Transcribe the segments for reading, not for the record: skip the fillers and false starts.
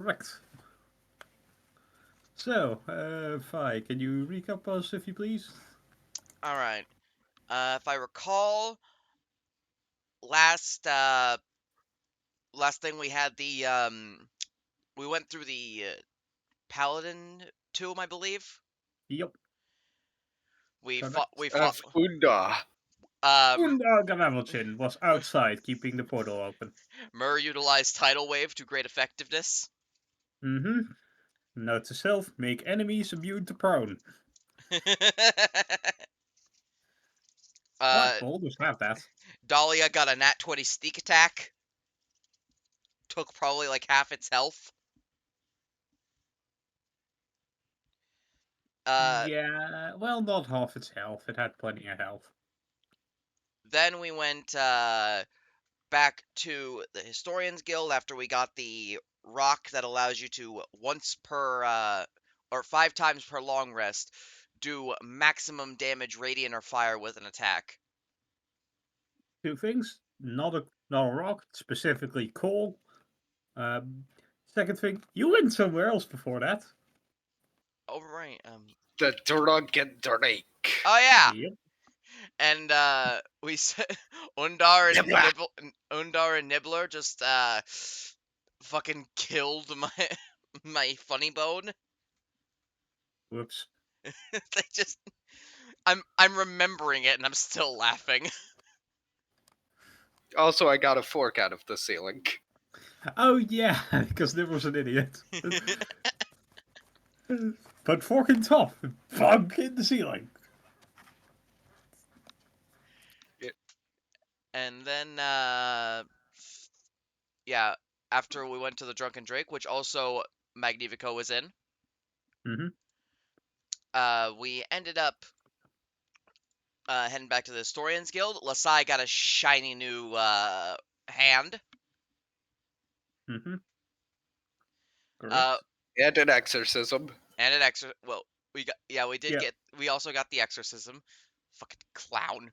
Correct. So, Fi, can you recap us if you please? All right. If I recall, last last thing we had we went through the Paladin tomb, I believe. Yep, We correct. fought Of Unda. Gunnar was outside keeping the portal open. Mur utilized tidal wave to great effectiveness. Mm-hmm. Note to self, make enemies immune to prone. uh Black boulders have that. Dahlia got a nat 20 sneak attack. Took probably like half its health. Uh Yeah, well, not half its health. It had plenty of health. then we went back to the Historians Guild after we got the rock that allows you to once per or 5 times per long rest do maximum damage radiant or fire with an attack. Two things: not a rock, specifically coal. Um, Second thing, you went somewhere else before that. Oh right. The Drunken Drake. Oh yeah. Yep. And we said Undar and Nibbler. Undar and Nibbler just fucking killed my my funny bone. Whoops. They just I'm remembering it and I'm still laughing. Also, I got a fork out of the ceiling. Oh yeah, because there was an idiot. But fork in top, bug in the ceiling. And then yeah, after we went to the Drunken Drake, which also Magnifico was in, Mm-hmm. we ended up heading back to the Historians Guild. Lasai got a shiny new hand. Mm-hmm. Uh, Correct. And an exorcism. and an exor. Well, we did Yeah. get. We also got the exorcism. Fucking clown.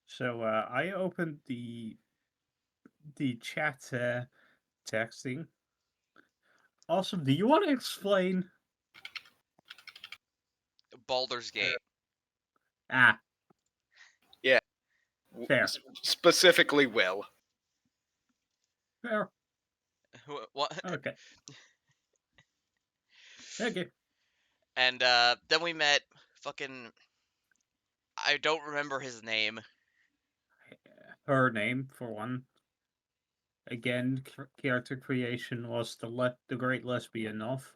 So I opened the chat texting. Awesome. Do you want to explain? Baldur's Gate. Ah, Yeah. fair, Specifically, Will. fair. What? Okay. Okay. And then we met fucking. I don't remember his name. Her name for one. Again, character creation was the great lesbian of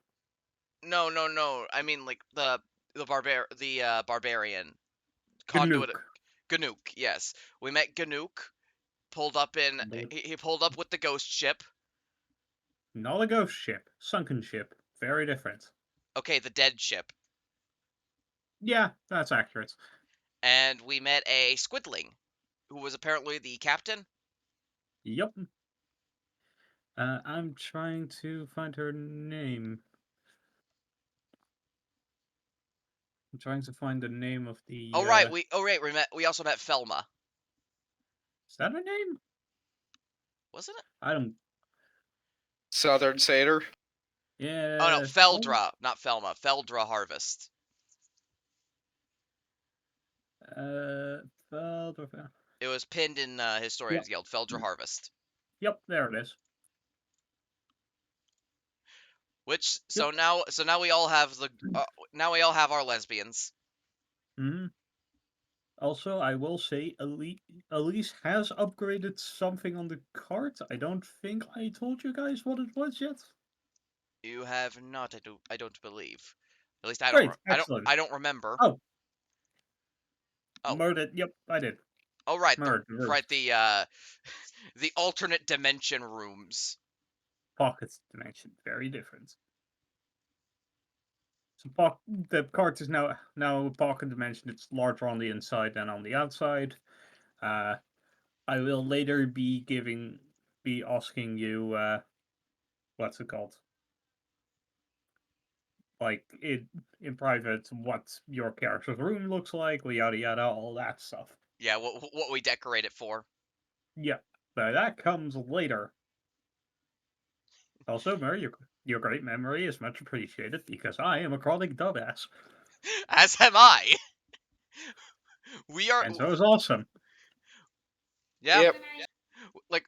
No, no, no. I mean like the barbarian conduit. Gnook. Ganuk. Yes, we met Ganuk. Pulled up in. He pulled up with the ghost ship. Not a ghost ship, sunken ship. Very different. Okay, the dead ship. Yeah, that's accurate. And we met a squidling, who was apparently the captain. Yep. I'm trying to find her name. I'm trying to find the name of the. Oh right, we also met Felma, Is that her name? wasn't it? I don't. Southern Satyr. Oh no, Yeah. Oh, Feldra, not Felma. Feldra Harvest. uh, It was pinned in Yep. Historians Guild. Feldra Harvest. Yep. There it is. Which Yep. so now we all have the now we all have our lesbians. Hmm. Also, I will say, Elise has upgraded something on the cart. I don't think I told you guys what it was yet. You have not. I don't believe. At least I don't. Great. Excellent. I don't remember. Oh, Oh, murdered. Yep, I did. oh right, the Murdered the rooms. right the the alternate dimension rooms. Pockets dimension. Very different. So the cart is now a pocket dimension. It's larger on the inside than on the outside. Uh, I will later be asking you what's it called? Like in private, what your character's room looks like, yada yada, all that stuff. Yeah, what we decorate it for. Yeah, but that comes later. Also, Murray, your great memory is much appreciated because I am a chronic dumbass, As am I. We are, and so is awesome. yeah. Yep. Like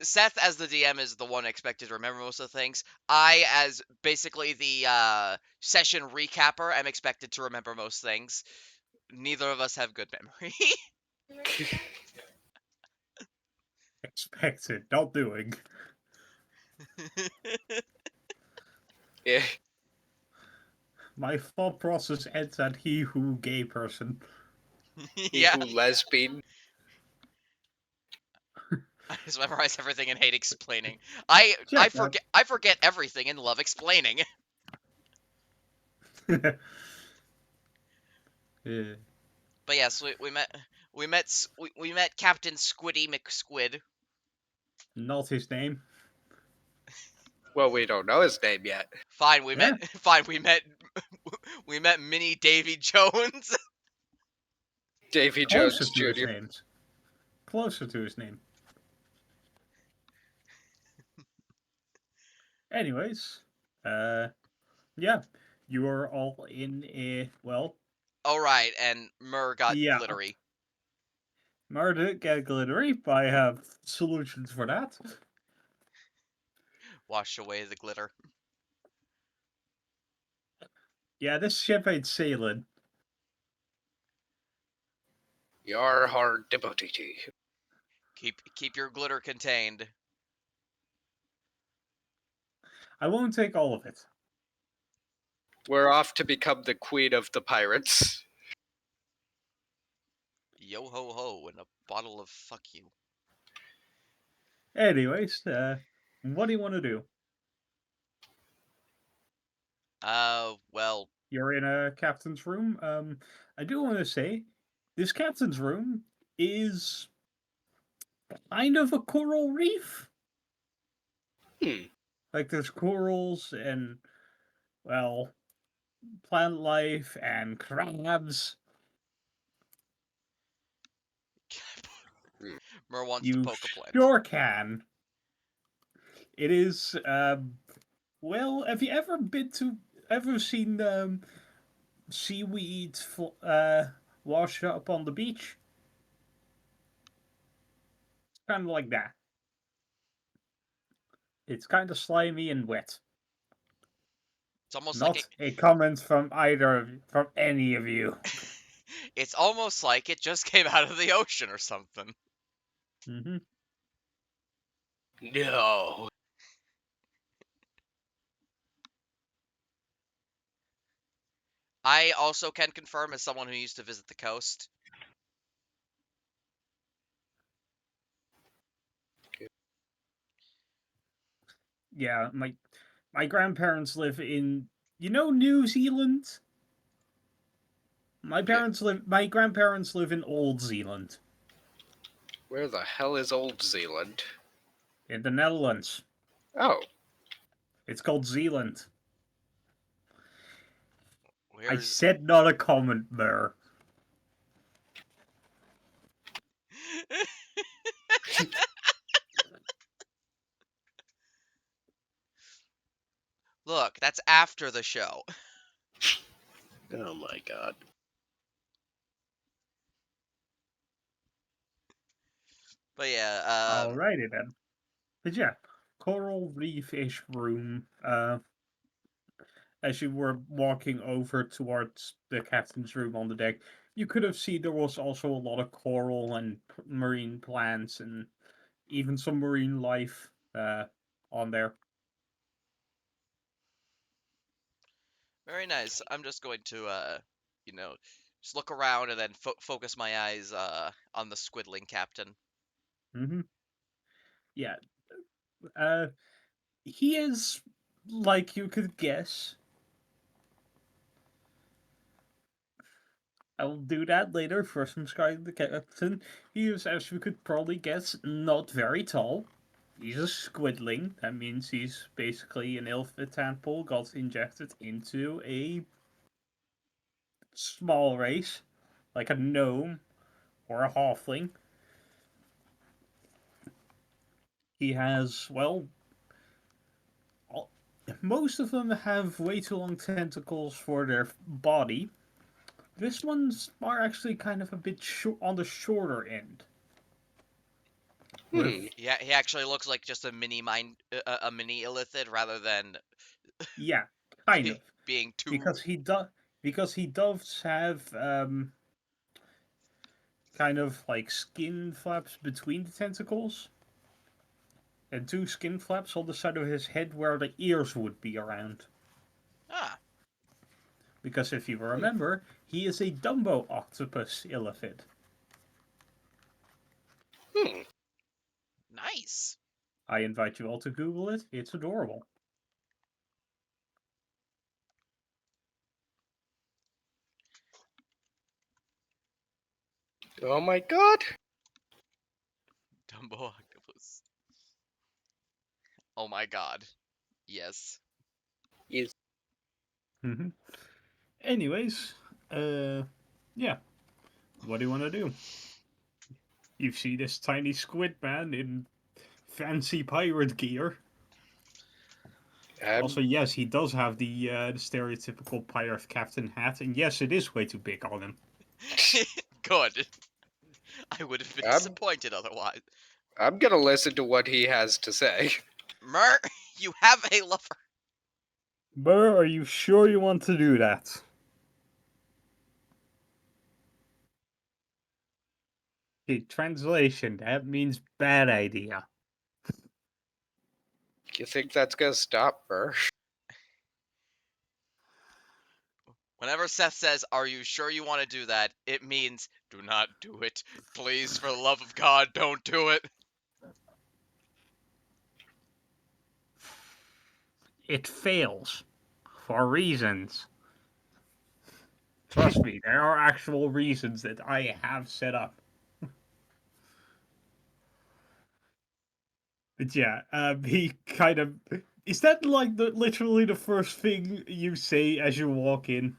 Seth as the DM is the one expected to remember most of the things. I, as basically the session recapper, am expected to remember most things. Neither of us have good memory. Expected, not doing. Yeah. My thought process ends at he who gay person. He Yeah, who lesbian. I just memorize everything and hate explaining. Check I forget everything and love explaining. that. Yeah. But yes, we met Captain Squiddy McSquid. Not his name. Well, we don't know his name yet. Fine, Yeah. we met Mini Davy Jones. Davy Closer Jones to his Jr. name. Closer to his name. Anyways, yeah, you are all in a All right, and Mur got yeah. glittery. Murder get glittery. I have solutions for that. Wash away the glitter. Yeah, this ship ain't sailing. Yar hard debutty. Keep your glitter contained. I won't take all of it. We're off to become the queen of the pirates. Yo ho ho and a bottle of fuck you. Anyways, what do you want to do? Well, You're in a captain's room. I do want to say, this captain's room is kind of a coral reef. Like there's corals and plant life and crabs. Mur wants to You poke a plant. sure can. It is have you ever seen seaweed washed up on the beach? It's kind of like that. It's kind of slimy and wet. It's almost Not like a comment from any of you. it's almost like it just came out of the ocean or something. Hmm. No. I also can confirm as someone who used to visit the coast. Yeah, my grandparents live in New Zealand. My grandparents live in Old Zealand Where the hell is Old Zealand? in the Netherlands. Oh. It's called Zealand. I Where's said not a comment, Mer. Look, that's after the show. Oh my god. But yeah, Alrighty then. But yeah, coral reef-ish room. As you were walking over towards the captain's room on the deck, you could have seen there was also a lot of coral and marine plants and even some marine life on there. very nice. I'm just going to just look around and then focus my eyes on the squiddling captain. Hmm. Yeah. He is like you could guess. I will do that later. First, describing the captain. He is, as you could probably guess, not very tall. He's a squidling. That means he's basically an elf tadpole got injected into a small race, like a gnome or a halfling. He has, most of them have way too long tentacles for their body. This one's are actually kind of a bit on the shorter end. With, Yeah, he actually looks like just a a mini illithid rather than yeah, kind of. being too. Because he does have kind of like skin flaps between the tentacles. And two skin flaps on the side of his head where the ears would be around. Ah, Because if you remember, he is a Dumbo octopus illithid. nice. I invite you all to Google it. It's adorable. Oh my god. Dumbo octopus. Oh my god. Yes. Yes. Mm-hmm. Anyways, yeah. What do you want to do? You see this tiny squid man in fancy pirate gear. Also, yes, he does have the stereotypical pirate captain hat, and yes, it is way too big on him. Good. I would have been disappointed otherwise. I'm gonna listen to what he has to say. Mer, you have a lover. Burr, are you sure you want to do that? The translation, that means bad idea. You think that's gonna stop her? Whenever Seth says, "Are you sure you want to do that?" it means, do not do it. Please, for the love of God, don't do it. It fails. For reasons. Trust me, there are actual reasons that I have set up. But yeah, he kind of... Is that like literally the first thing you say as you walk in?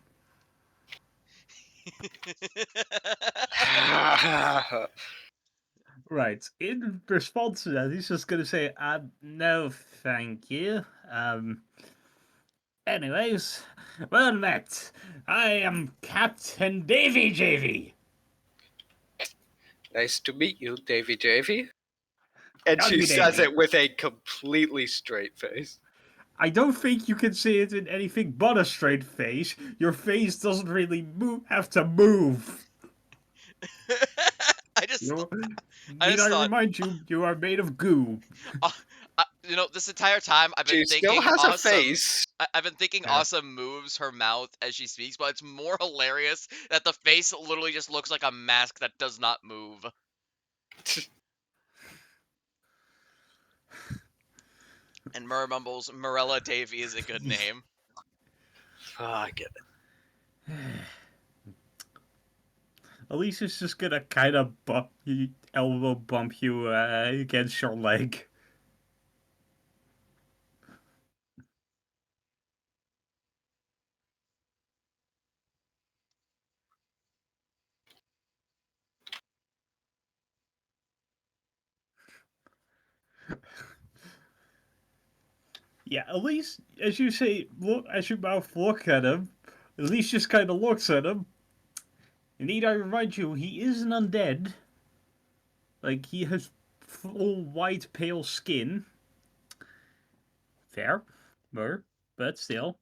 Right. In response to that, he's just gonna say, no, thank you. Anyways, well met. I am Captain Davy JV. Nice to meet you, Davy Javy. And she Davy says Davy. it with a completely straight face. I don't think you can say it in anything but a straight face. Your face doesn't really have to move. I just Need I thought, remind you, you are made of goo. this entire time I've been She thinking still has a awesome. face. I've been thinking Yeah. awesome moves her mouth as she speaks, but it's more hilarious that the face literally just looks like a mask that does not move. And Murr mumbles, Morella Davy is a good name. I get it. Alicia's just gonna kind of elbow bump you against your leg. Yeah, at least as you say, look as your mouth look at him, at least just kind of looks at him. And need I remind you, he is an undead. Like he has full white pale skin. Fair, but still.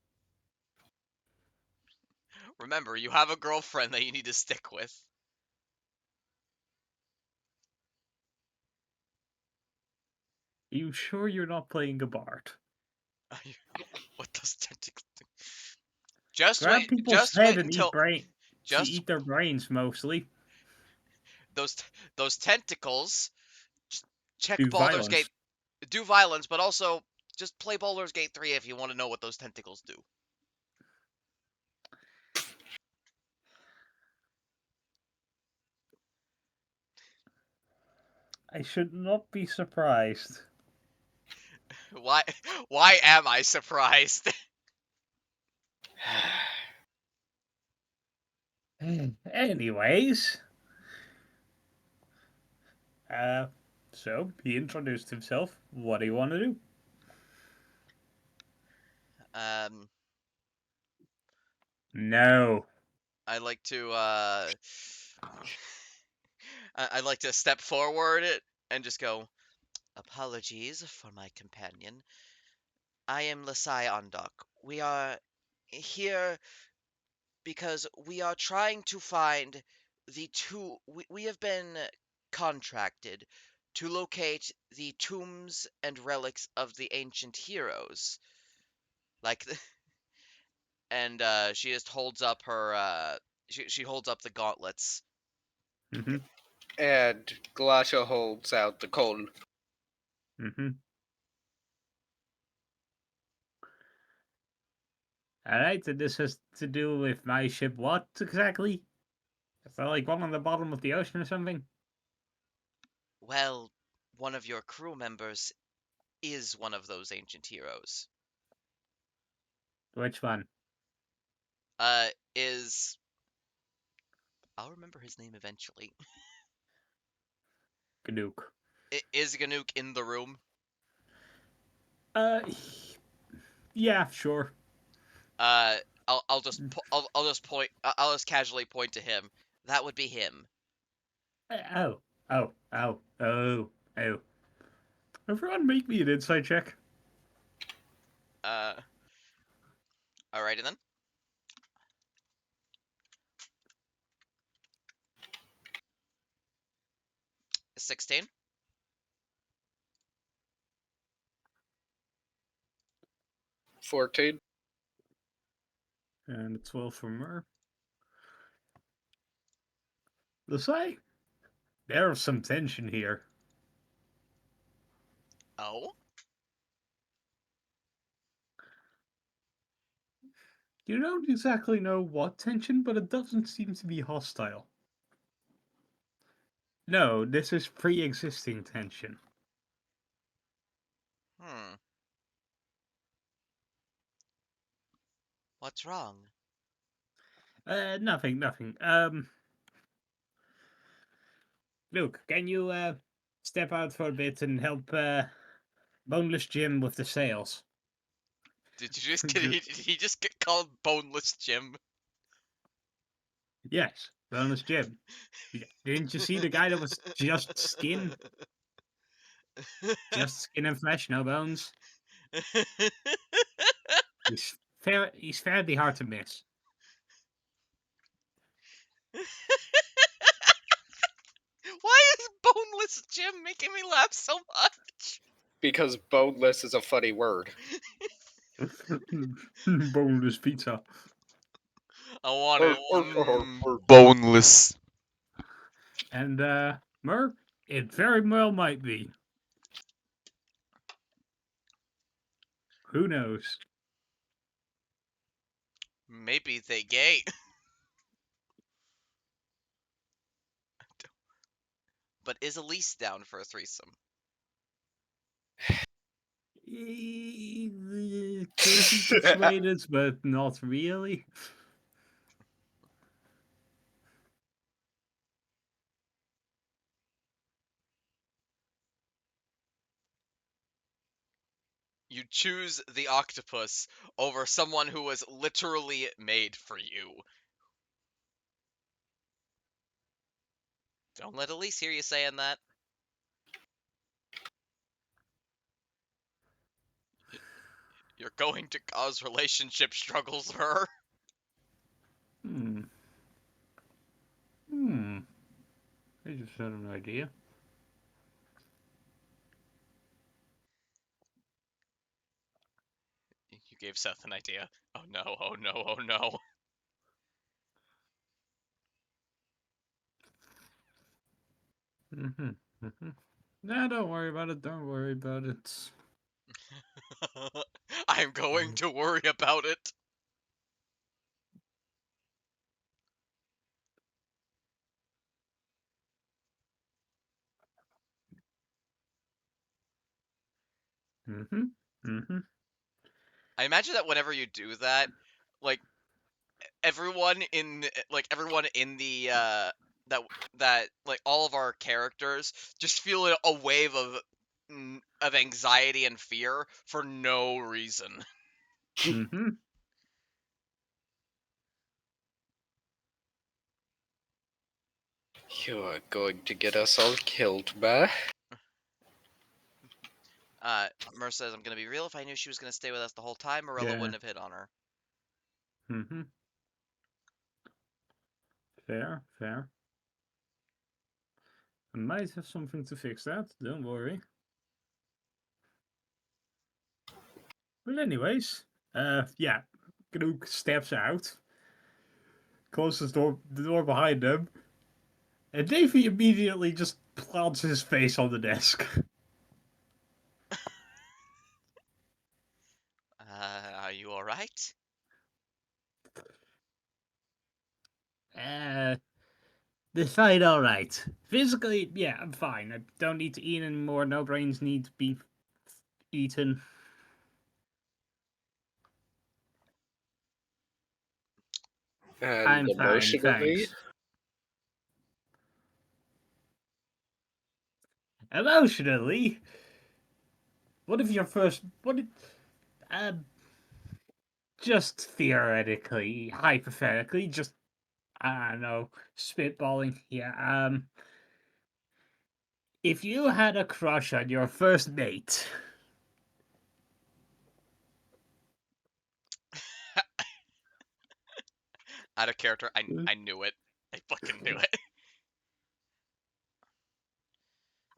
Remember, you have a girlfriend that you need to stick with. Are you sure you're not playing a bard? What does tentacles do? Just Grab wait. people's Just head wait and until. eat their brains mostly. Those tentacles. Just check Do Baldur's Gate. violence. Do violence, but also just play Baldur's Gate 3 if you want to know what those tentacles do. I should not be surprised. Why? Why am I surprised? Anyways, so he introduced himself. What do you want to do? No. I'd like to I'd like to step forward and just go, apologies for my companion. I am Lasai Ondok. We are here because we are trying to find the two. We have been contracted to locate the tombs and relics of the ancient heroes. Like, and she just holds up her. She holds up the gauntlets. Mm-hmm. And Galasha holds out the cone. Mm-hmm. Alright, so this has to do with my ship what exactly? Is that like one on the bottom of the ocean or something? Well, one of your crew members is one of those ancient heroes. Which one? Is I'll remember his name eventually. Ganook. Is Ganuk in the room? Uh, yeah, sure. I'll just I'll just point. I'll just casually point to him. That would be him. Oh, oh, oh, oh, oh. Everyone make me an insight check. Alrighty then. 16. 14. And a 12 from her. Lasai, there's some tension here. Oh. You don't exactly know what tension, but it doesn't seem to be hostile. No, this is pre-existing tension. What's wrong? Nothing. Luke, can you step out for a bit and help Boneless Jim with the sails? Did he just get called Boneless Jim? Yes, Boneless Jim. Didn't you see the guy that was just skin? Just skin and flesh, no bones. He's fairly hard to miss. Why is Boneless Jim making me laugh so much? Because boneless is a funny word. Boneless pizza. I want it Boneless. And Mur, it very well might be. Who knows? Maybe they gay. But is Elise down for a threesome? Could be persuaded, but not really. You choose the octopus over someone who was literally made for you. Don't let Elise hear you saying that. You're going to cause relationship struggles for her. I just had an idea. You gave Seth an idea. Oh no, oh no, oh no. Nah, don't worry about it. Don't worry about it. I'm going to worry about it. I imagine that whenever you do that, like everyone in the that like all of our characters just feel a wave of anxiety and fear for no reason. Mm-hmm. You are going to get us all killed, bah. Mer says, I'm gonna be real. If I knew she was gonna stay with us the whole time, Morella Yeah. wouldn't have hit on her. Mm-hmm. Fair, fair. I might have something to fix that, don't worry. But anyways, yeah, Gnook steps out, closes the door behind him, and Davy immediately just plants his face on the desk. Are you alright? Decide alright. Physically, yeah, I'm fine. I don't need to eat anymore. No brains need to be eaten. And I'm fine, emotionally, thanks. Emotionally? What if your first... What if... Just theoretically, hypothetically, just... I don't know, spitballing. Yeah, if you had a crush on your first mate... Out of character, I knew it. I fucking knew it.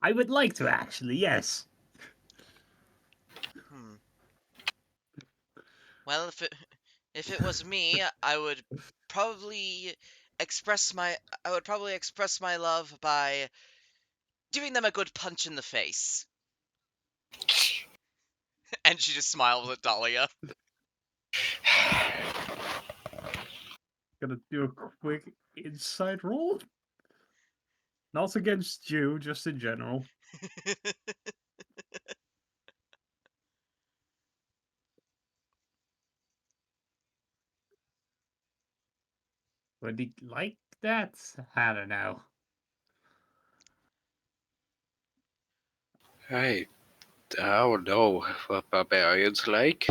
I would like to, actually, yes. Well, if it was me, I would probably express my love by giving them a good punch in the face. And she just smiles at Dahlia. Gonna do a quick insight roll. Not against you, just in general. Would he like that? I don't know. I don't know what barbarians like.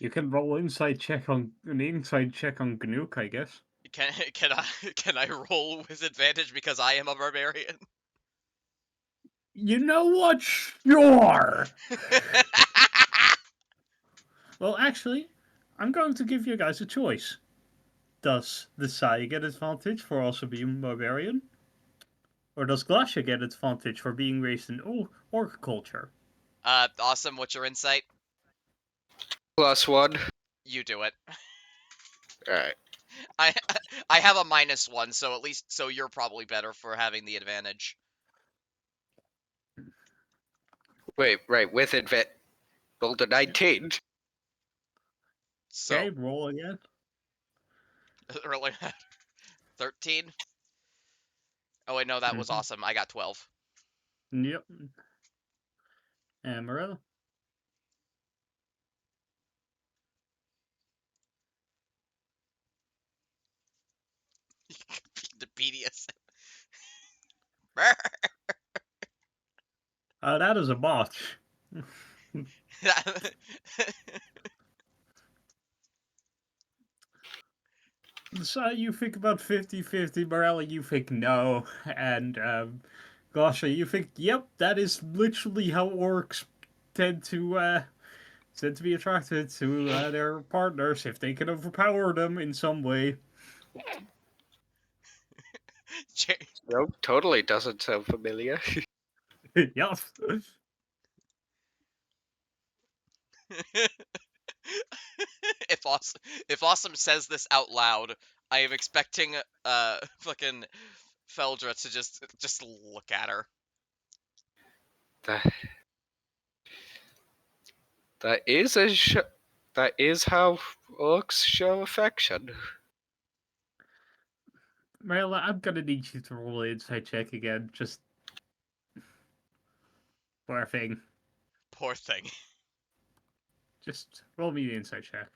You can roll an inside check on Gnook, I guess. Can I roll with advantage because I am a barbarian? You know what? Sure. Well, actually, I'm going to give you guys a choice. Does the Saya get advantage for also being barbarian? Or does Glacia get advantage for being raised in orc culture? Awesome. What's your insight? +1. You do it. Alright. I have a -1, so at least you're probably better for having the advantage. Wait, right, with advantage. Rolled a 19. So Okay, roll again. really 13. Oh wait, no, that was awesome. I got 12. Yep. And Morella? The BDSM. Oh, that is a botch. So you think about 50-50, Morella, you think no, and Glasha, you think, yep, that is literally how orcs tend to be attracted to their partners if they can overpower them in some way. Nope, totally doesn't sound familiar. Yep. If Awesome says this out loud, I am expecting fucking Feldra to just look at her. That is how orcs show affection. Morella, I'm gonna need you to roll an insight check again, just for a thing. Poor thing. Just roll me the insight check.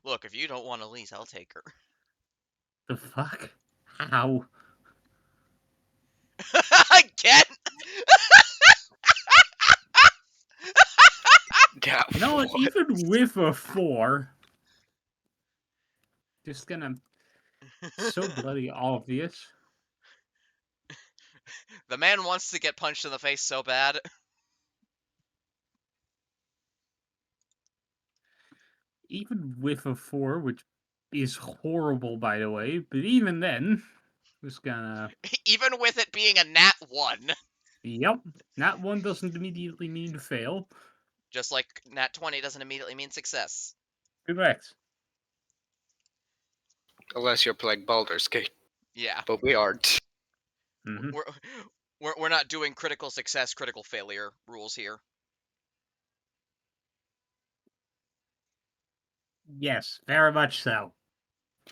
Look, if you don't want Elise, I'll take her. The fuck? How? Again? Yeah. You know what? what? Even with a 4, just gonna so bloody obvious. The man wants to get punched in the face so bad. Even with a 4, which is horrible, by the way, but even then, just gonna. Even with it being a nat 1. Yep, that one doesn't immediately mean fail. Just like nat 20 doesn't immediately mean success. Correct. Unless you're playing Baldur's Gate, Yeah. but we aren't. Hmm. We're not doing critical success, critical failure rules here. Yes, very much so.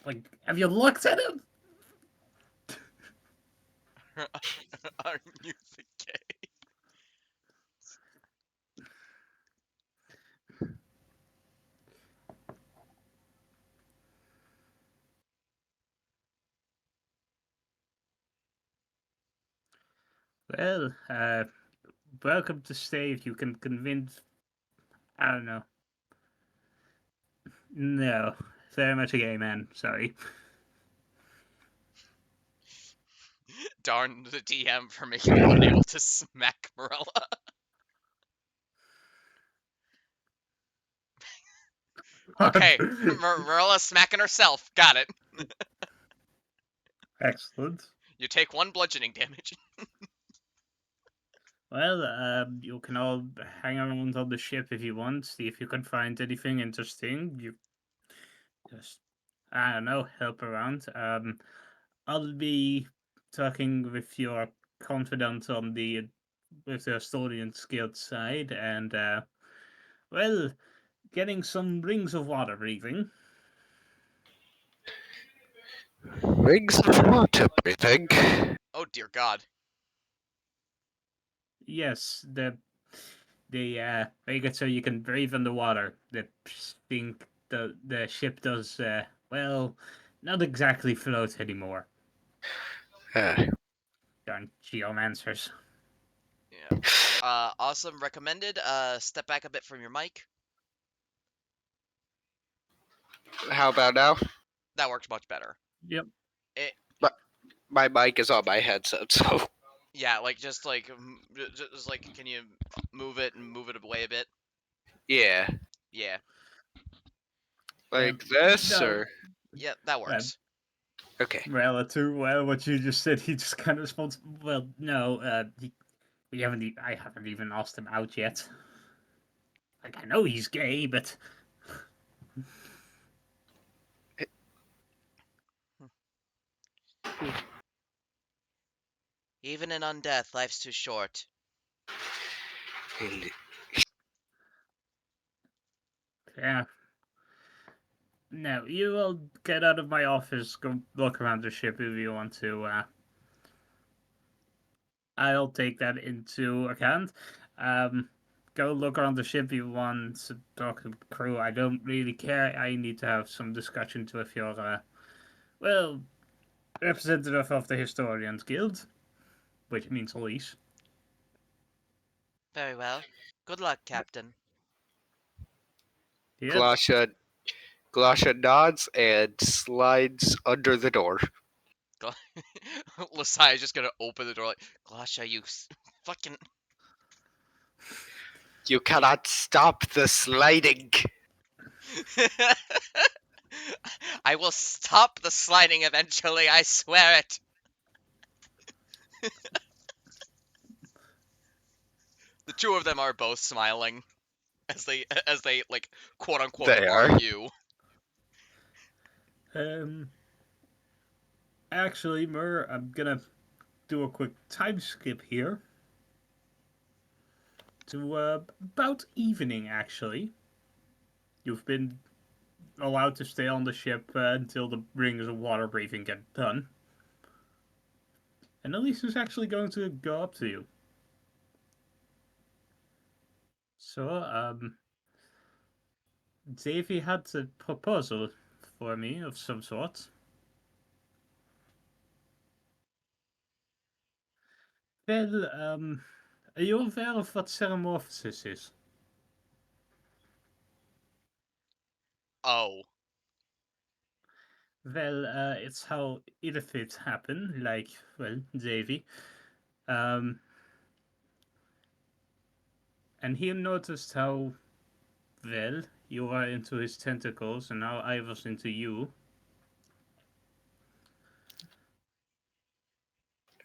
Like, have you looked at him? Are you the gay? Well, welcome to stay if you can convince. I don't know. No, very much a gay man. Sorry. Darn the DM for making me unable to smack Morella. Okay, Morella smacking herself. Got it. Excellent. You take 1 bludgeoning damage. Well, you can all hang around on the ship if you want. See if you can find anything interesting. You just, I don't know, help around. I'll be talking with your confidant on the with the Estonian skilled side, and well, getting some rings of water breathing. Rings of water breathing. Oh dear God. Yes, make it so you can breathe underwater. The thing the ship does well, not exactly float anymore. Uh, Darn geomancers. Yeah. Awesome. Recommended. Step back a bit from your mic. how about now? That worked much better. Yep. My mic is on my headset, so Yeah, like just like can you move it and move it away a bit? yeah, Yeah. like this No. or Yeah, that works. okay. Well, too well. What you just said, he just kind of responds. Well, no. I haven't even asked him out yet. Like I know he's gay, but Even in undeath, life's too short. yeah. No, you will get out of my office. Go look around the ship if you want to. I'll take that into account. Go look around the ship if you want to talk to the crew. I don't really care. I need to have some discussion with your, well, representative of the Historians Guild, which means police. Very well. Good luck, Captain. Yep. Glasha nods and slides under the door. Lasai is just gonna open the door like, Glasha, you fucking. You cannot stop the sliding. I will stop the sliding eventually, I swear it. The two of them are both smiling as they like quote unquote They are. argue. Actually, Mur, I'm gonna do a quick time skip here to about evening. Actually, you've been allowed to stay on the ship until the rings of water breathing get done. And Elise is actually going to go up to you. So, Davey had a proposal for me of some sort. Well, are you aware of what Ceramorphosis is? Oh. Well, it's how illithid happen, like, well, Davy. And he noticed how, well, you were into his tentacles, and now I was into you.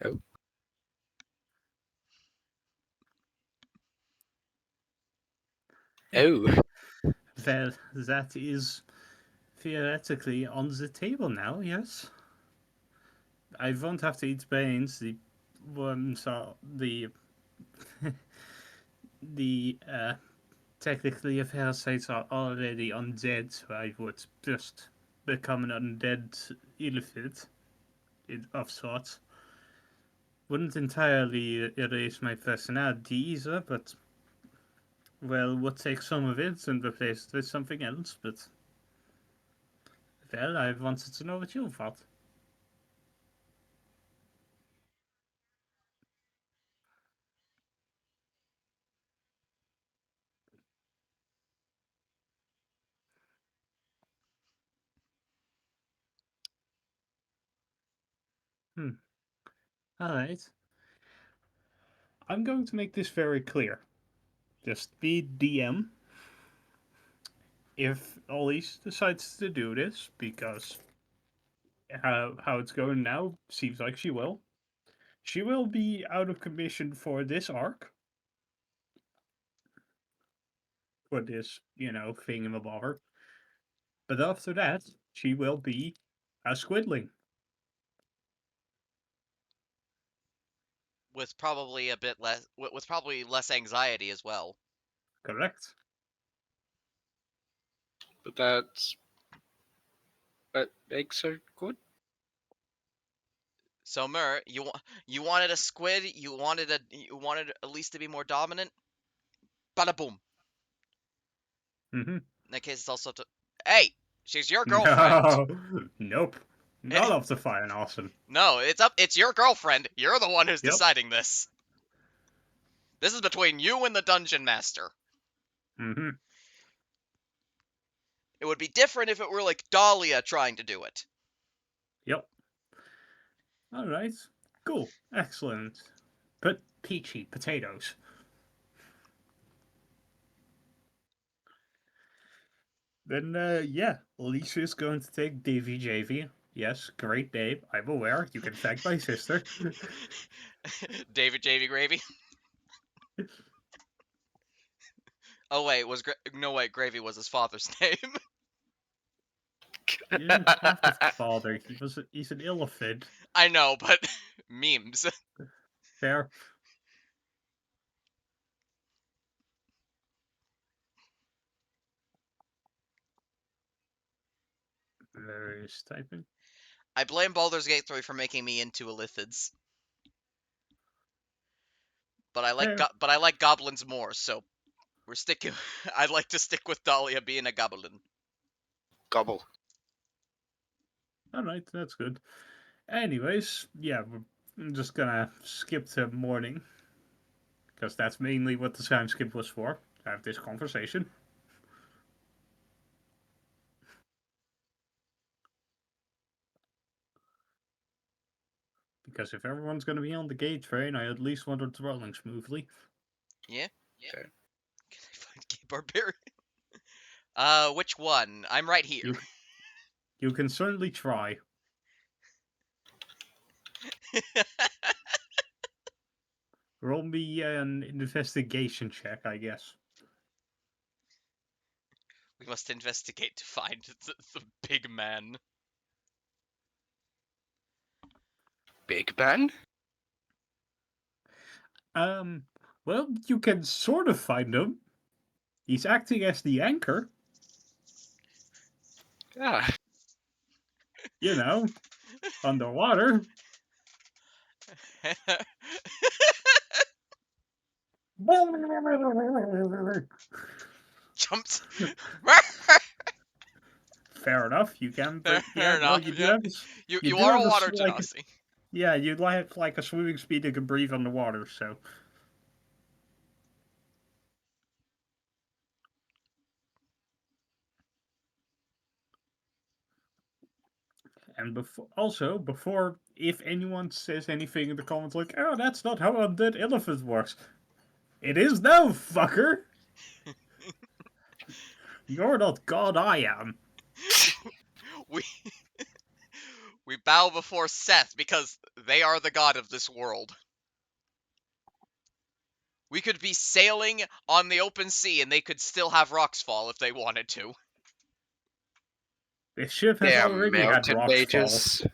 Oh. Oh. Well, that is theoretically on the table now, yes? I won't have to eat brains. The worms are the technically the parasites are already undead, so I would just become an undead illithid of sorts. Wouldn't entirely erase my personality either, but well, would take some of it and replace it with something else, but well, I wanted to know what you thought. Hmm. Alright. I'm going to make this very clear. Just be DM if Elise decides to do this, because how it's going now seems like she will. She will be out of commission for this arc. For this, thingamabobber. But after that, she will be a squidling. With probably a bit less, with probably less anxiety as well. Correct. But that's what makes her good. So Mer, you wanted a squid, you wanted at least to be more dominant. Bada boom. Mm-hmm. In that case, it's also hey, she's your girlfriend. No, nope. Not up to fine, awesome. No, it's your girlfriend. You're the one who's Yep. deciding this. This is between you and the dungeon master. Mm-hmm. It would be different if it were like Dahlia trying to do it. Yep. All right. Cool. Excellent. But peachy potatoes. Then, yeah, Lisa is going to take Davy JV. Yes, great name. I'm aware. You can thank my sister. David J.V. Gravy. Oh wait, no wait, Gravy was his father's name. He didn't have a father. He's an illithid. I know, but memes. Fair. There is typing. I blame Baldur's Gate 3 for making me into illithids. But I like goblins more, so we're sticking. I'd like to stick with Dahlia being a goblin. Gobble. All right, that's good. Anyways, yeah, I'm just gonna skip to morning because that's mainly what the time skip was for. Have this conversation. Because if everyone's gonna be on the gate train, I at least want it rolling smoothly. Yeah. Okay. Can I find Gay Barbarian? Which one? I'm right here. You can certainly try. Roll me an investigation check, I guess. We must investigate to find the big man. Big Ben? Well, you can sort of find him. He's acting as the anchor, Ah. Underwater. Jumps. Fair enough. You can, but Fair no, enough. you do Yeah. have. You do are a have water like, genasi. yeah, you have like a swimming speed that can breathe underwater. So And before, if anyone says anything in the comments like, "Oh, that's not how undead elephant works," it is now, fucker. You're not God, I am. We we bow before Seth because they are the god of this world. We could be sailing on the open sea and they could still have rocks fall if they wanted to. This ship has Damn already had mountain rocks fall. mages.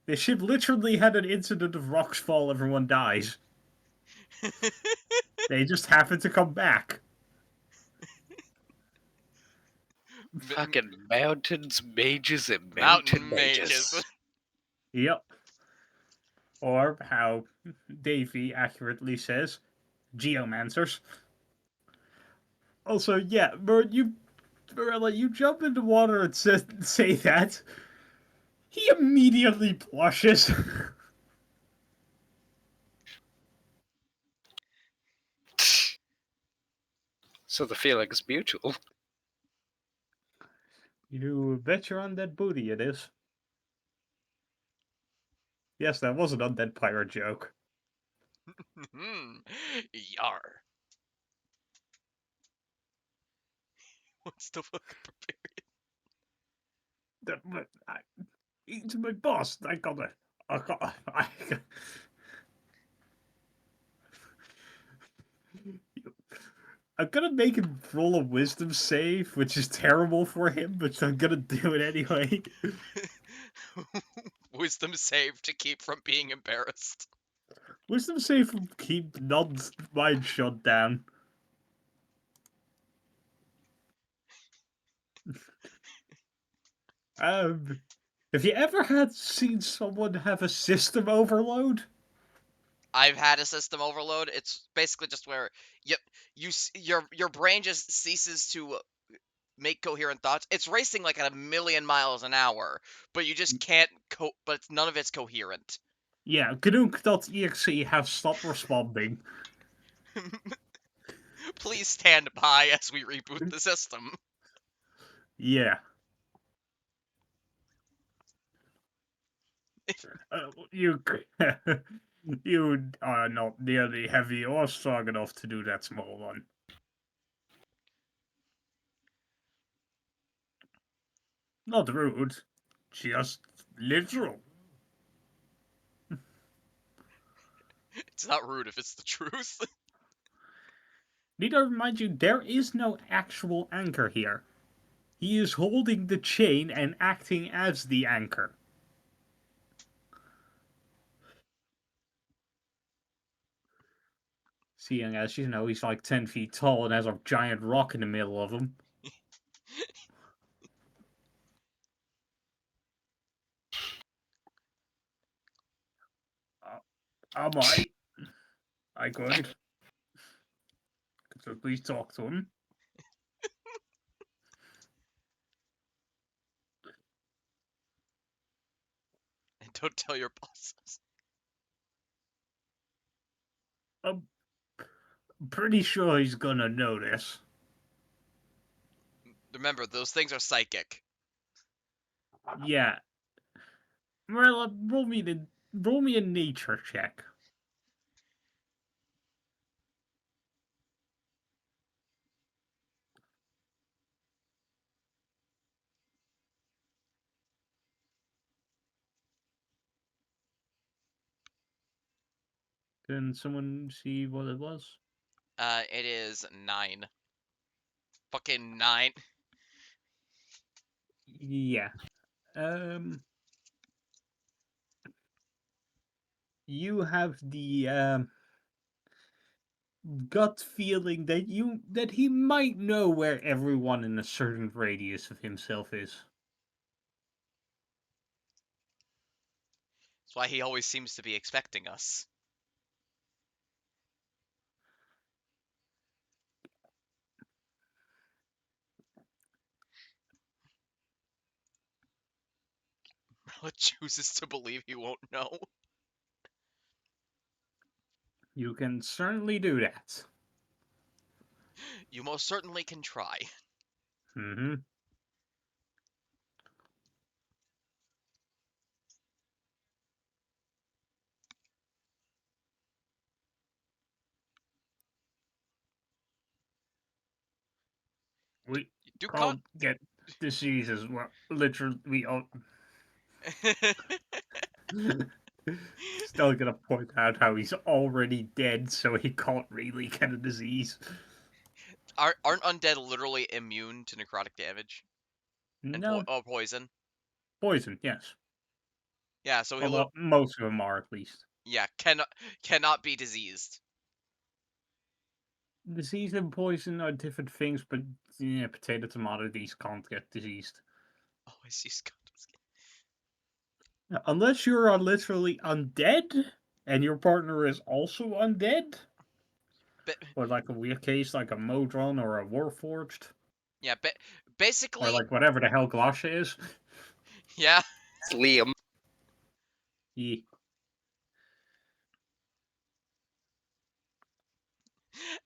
This ship literally had an incident of rocks fall, everyone dies. They just happen to come back. Fucking mountains, mages, and Mountain mountain mages. mages. Yep. Or how Davey accurately says, geomancers. Also, yeah, Marilla, you jump in the water and say that. He immediately blushes. So the feeling is mutual. You bet your undead booty it is. Yes, that was an undead pirate joke. Yar. What's the fuck barbarian? He's my boss. I I'm gonna make him roll a wisdom save, which is terrible for him, but I'm gonna do it anyway. Wisdom save to keep from being embarrassed. Wisdom save from keep non-mind shut down. Have you ever seen someone have a system overload? I've had a system overload. It's basically just where your brain just ceases to make coherent thoughts. It's racing like at 1,000,000 miles an hour, but you just can't but none of it's coherent. Yeah, Gnook.exe have stopped responding. Please stand by as we reboot the system. Yeah. You you are not nearly heavy or strong enough to do that small one. Not rude, just literal. It's not rude if it's the truth. Need to remind you, there is no actual anchor here. He is holding the chain and acting as the anchor. Seeing as, he's like 10 feet tall and has a giant rock in the middle of him. I might. I could. So please talk to him. And don't tell your bosses. I'm pretty sure he's gonna notice. Remember, those things are psychic. Yeah. Well, roll me a nature check. Can someone see what it was? It is 9. Fucking 9. Yeah. You have the gut feeling that he might know where everyone in a certain radius of himself is. That's why he always seems to be expecting us. Merla chooses to believe he won't know. You can certainly do that. You most certainly can try. Mm-hmm. We You can't get diseases. Well, literally, we all. Still gonna point out how he's already dead, so he can't really get a disease. Aren't undead literally immune to necrotic damage and No, poison? poison, yes. Yeah, so Although most of them are, at least. yeah, cannot be diseased. Disease and poison are different things, but yeah, potato, tomato, these can't get diseased. Always use condoms. Unless you're literally undead, and your partner is also undead. But Or like a weird case, like a Modron or a Warforged. yeah, Or basically, like whatever the hell Glasha is. yeah. It's Liam. Yeah.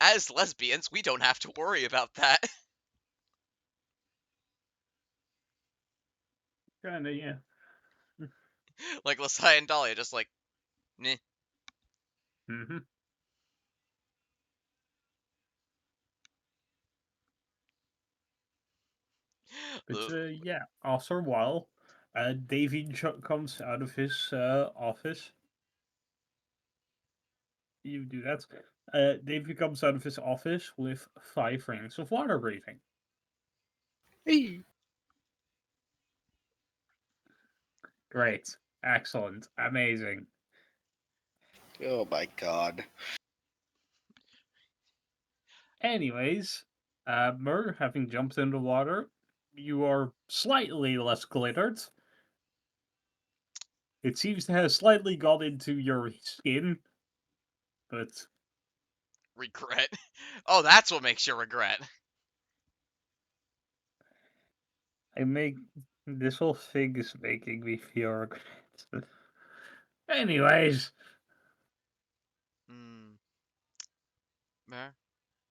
As lesbians, we don't have to worry about that. Kinda, yeah. Like Lasai and Dahlia, just like, meh. Mm-hmm. But yeah, after a while, Davy comes out of his office. You do that. Davy comes out of his office with 5 rings of water breathing. Hey. Great. Excellent. Amazing. Oh my god. Anyways, Mur, having jumped in the water, you are slightly less glittered. It seems to have slightly got into your skin, but Regret. Oh, that's what makes you regret. I make this whole thing is making me feel regret. Anyways, Hmm. Mer,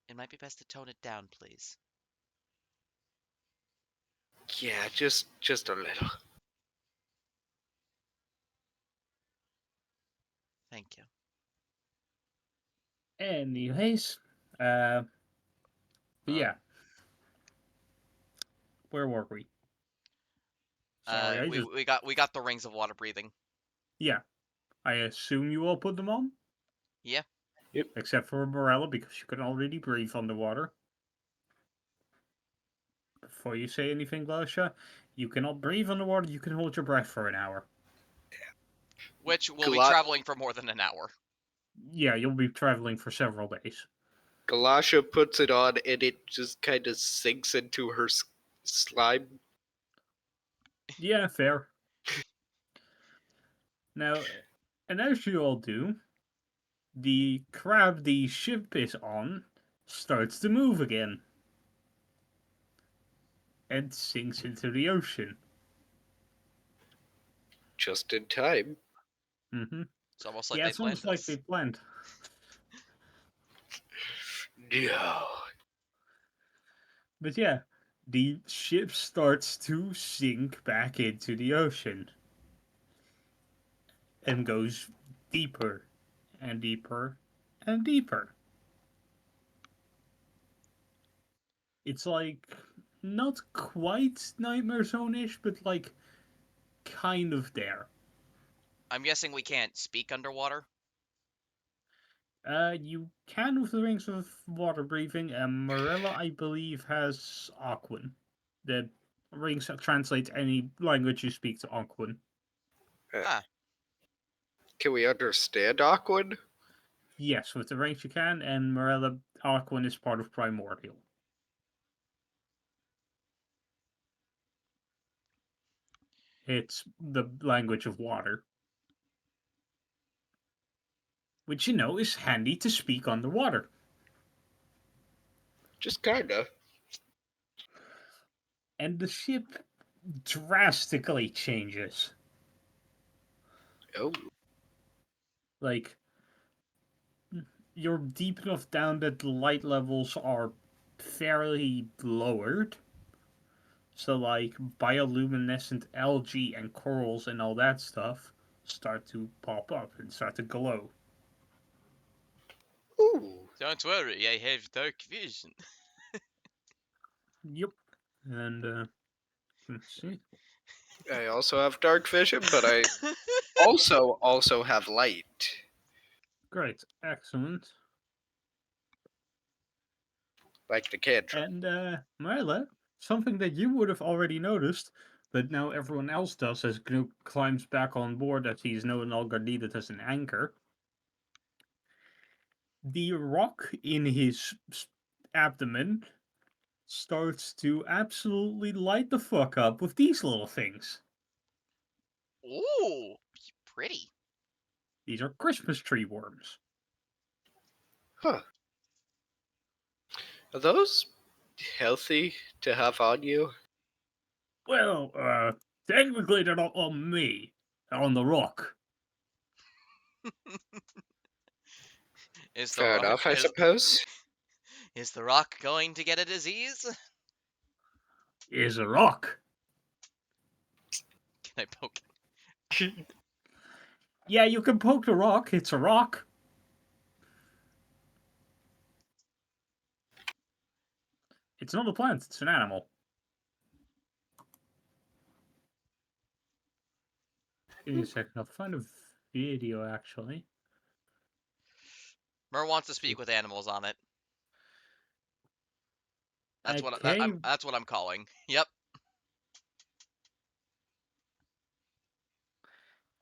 it might be best to tone it down, please. Yeah, just a little. Thank you. anyways, uh, yeah, where were we? Sorry, I just We got the rings of water breathing. yeah. I assume you all put them on, Yeah. except for Morella because you can already breathe underwater. Before you say anything, Glasha, you cannot breathe underwater. You can hold your breath for an hour. Which will be Gla- traveling for more than an hour. Yeah, you'll be traveling for several days. Galasha puts it on and it just kind of sinks into her slime. Yeah, fair. Now, and as you all do, the crab the ship is on starts to move again and sinks into the ocean. Just in time. Mm-hmm. It's almost like Yeah, they it's planned almost like this. they planned. No. But yeah, the ship starts to sink back into the ocean and goes deeper and deeper and deeper. It's like not quite Nightmare Zone-ish, but like kind of there. I'm guessing we can't speak underwater. You can with the rings of water breathing. Morella, I believe, has Aquan. The rings that translate any language you speak to Aquan. Ah. Can we understand Aquan? Yes, with the rings you can, and Morella, Aquan is part of Primordial. It's the language of water. Which, is handy to speak underwater. Just kinda. And the ship drastically changes. Oh. Like, you're deep enough down that the light levels are fairly lowered. So, like, bioluminescent algae and corals and all that stuff start to pop up and start to glow. Ooh. Don't worry, I have dark vision. Yep. And let's see. I also have dark vision, but I also have light. Great, excellent. Like the cantrip. And Marla, something that you would have already noticed, but now everyone else does as Gnu climbs back on board as he is no longer needed as an anchor. The rock in his abdomen starts to absolutely light the fuck up with these little things. Ooh, pretty. These are Christmas tree worms. Huh. Are those healthy to have on you? Well, technically they're not on me. They're on the rock. Is the Fair rock enough, I suppose. is the rock going to get a disease? Is a rock. Can I poke Yeah, you can poke the rock. It's a rock. It's not a plant. It's an animal. Give me a second. I'll find a video actually. Mer wants to speak with animals on it. That's what Okay. that's what I'm calling. Yep.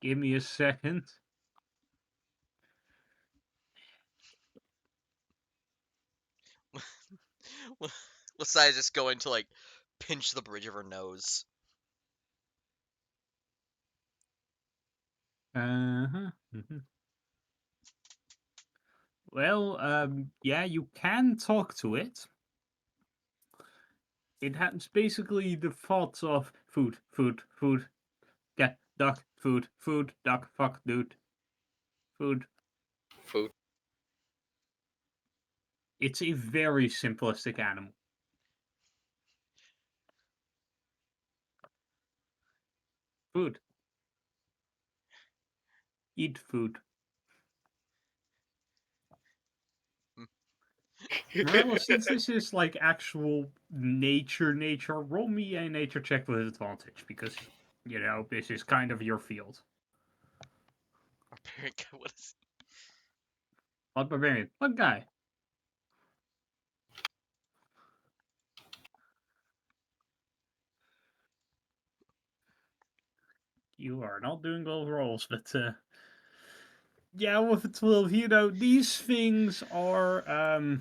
Give me a second. Besides just going to like pinch the bridge of her nose. Uh-huh. Well, yeah, you can talk to it. It has basically the thoughts of food, food, food, cat, duck, food, food, duck, fuck, dude, food. Food. It's a very simplistic animal. Food. Eat food. Morella, since this is like actual nature, roll me a nature check with advantage because, you know, this is kind of your field. What is What barbarian? What guy? You are not doing those rolls, but yeah, with a 12, you know, these things are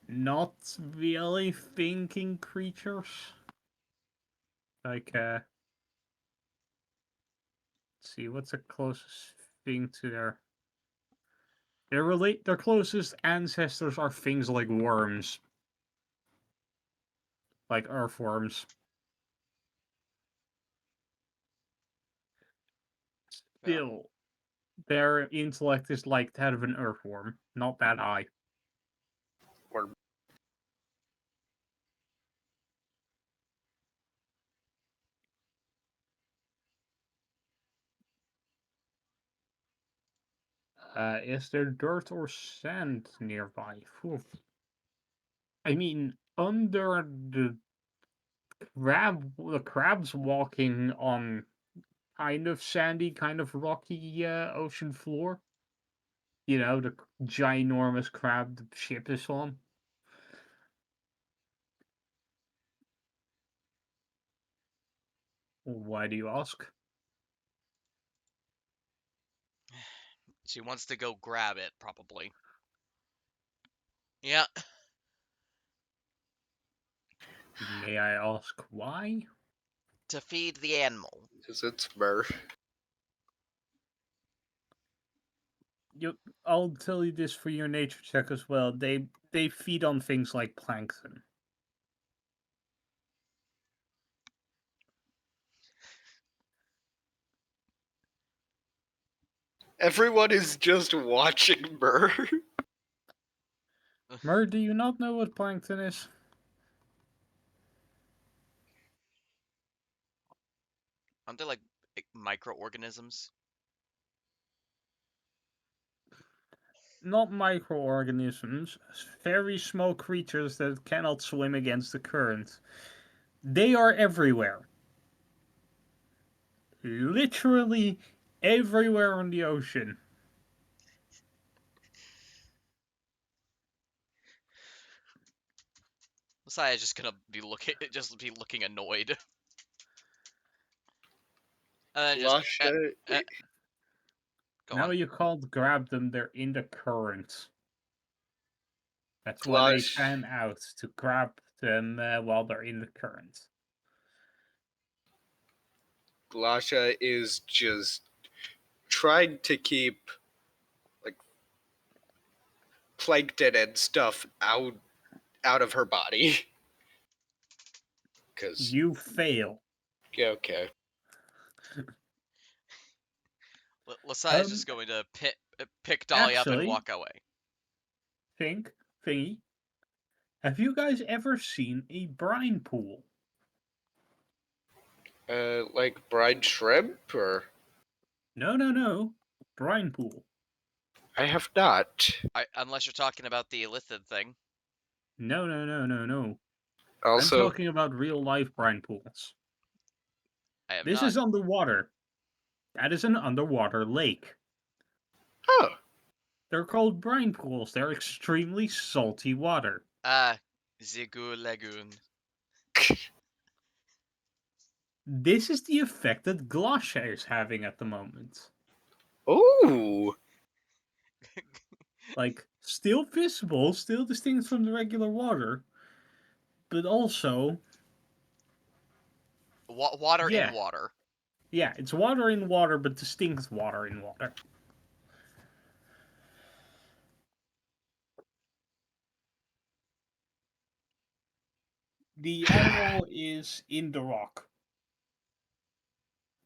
not really thinking creatures. Like let's see, what's the closest thing to their closest ancestors are things like worms. Like earthworms. yeah. Still, their intellect is like that of an earthworm, not that high. Or Is there dirt or sand nearby? Phew. I mean, under the crab's walking on kind of sandy, kind of rocky ocean floor. You know, the ginormous crab the ship is on. Why do you ask? She wants to go grab it, probably. Yeah. May I ask why? To feed the animal. is it Smurf? I'll tell you this for your nature check as well. They feed on things like plankton. Everyone is just watching Mur. Mer, do you not know what plankton is? Aren't they like microorganisms? not microorganisms, very small creatures that cannot swim against the current. They are everywhere. Literally everywhere on the ocean. Messiah's just gonna be looking annoyed. And then just Lasha, go Now on. you can't grab them, they're in the current. That's why they Glash, fan out, to grab them while they're in the current. Lasha is just trying to keep like plankton and stuff out of her body. Cause You fail. okay, Messiah's just going to pick Dolly up and Actually, walk away. Thingy, have you guys ever seen a brine pool? like brine shrimp or No. Brine pool. I have not. Unless you're talking about the Illithid thing. No. I'm Also, talking about real life brine pools. I have This not. is underwater. That is an underwater lake. oh, They're called brine pools. They're extremely salty water. Zigu Lagoon. This is the effect that Glacia is having at the moment. ooh, Like, still visible, still distinct from the regular water, but also, Water yeah, in water. yeah, it's water in water, but distinct water in water. The animal is in the rock.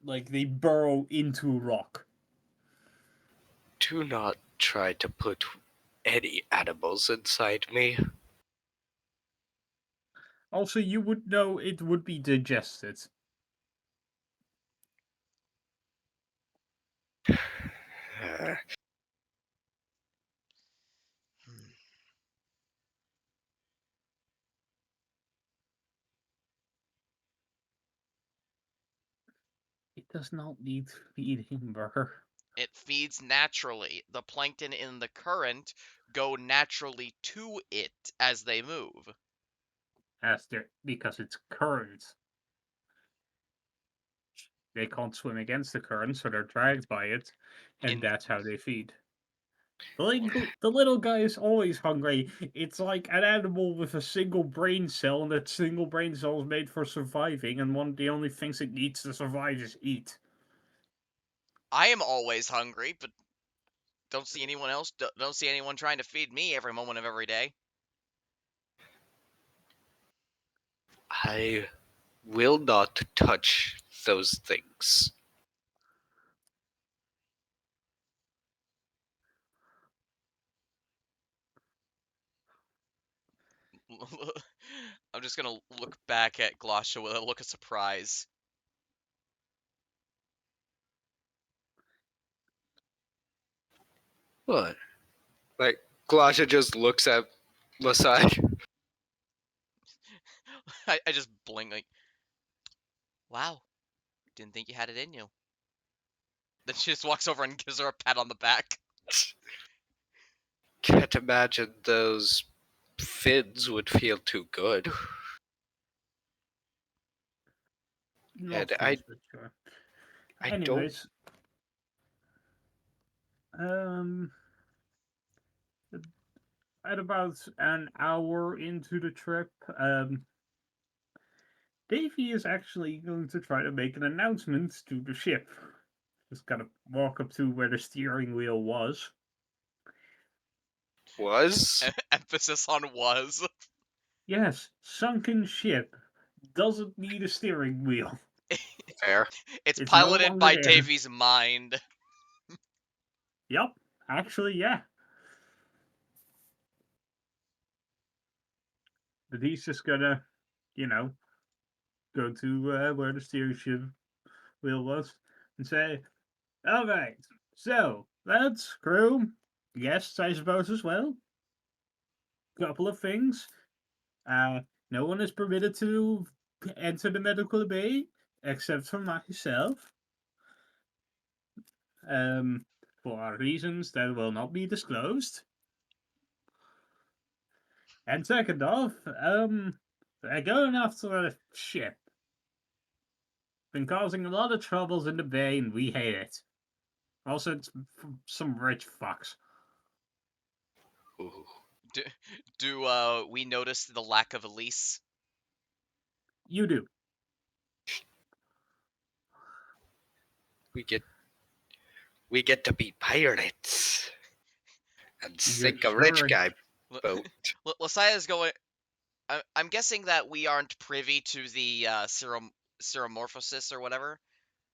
Like, they burrow into rock. do not try to put any animals inside me. Also, you would know it would be digested. It does not need feeding, Burr. It feeds naturally. The plankton in the current go naturally to it as they move. Because it's current. They can't swim against the current, so they're dragged by it, and that's how they feed. The little guy is always hungry. It's like an animal with a single brain cell, and that single brain cell is made for surviving, and one of the only things it needs to survive is eat. I am always hungry, but don't see anyone else. Don't see anyone trying to feed me every moment of every day. I will not touch those things. I'm just gonna look back at Glosha with a look of surprise. What? Like, Glasha just looks at Lasai. I just blink like, wow, didn't think you had it in you. Then she just walks over and gives her a pat on the back. Can't imagine those fins would feel too good. Not And for this picture. I don't. Anyways, at about an hour into the trip, Davy is actually going to try to make an announcement to the ship. Just gotta walk up to where the steering wheel was. Was? Emphasis on was. Yes, sunken ship doesn't need a steering wheel. Fair. It's It's no piloted longer by there. Davy's mind. Yup, actually, yeah. But he's just gonna, go to where the steering wheel was and say, "All right, so let's crew guests, I suppose, as well. Couple of things. No one is permitted to enter the medical bay except for myself. For reasons that will not be disclosed. And second off, they're going after a ship. Been causing a lot of troubles in the bay, and we hate it. Also, it's some rich fucks. Ooh. Do we notice the lack of Elise? You do. We get to be pirates and sink a rich sure? guy L- boat. Lasia's going. I'm guessing that we aren't privy to the seromorphosis or whatever.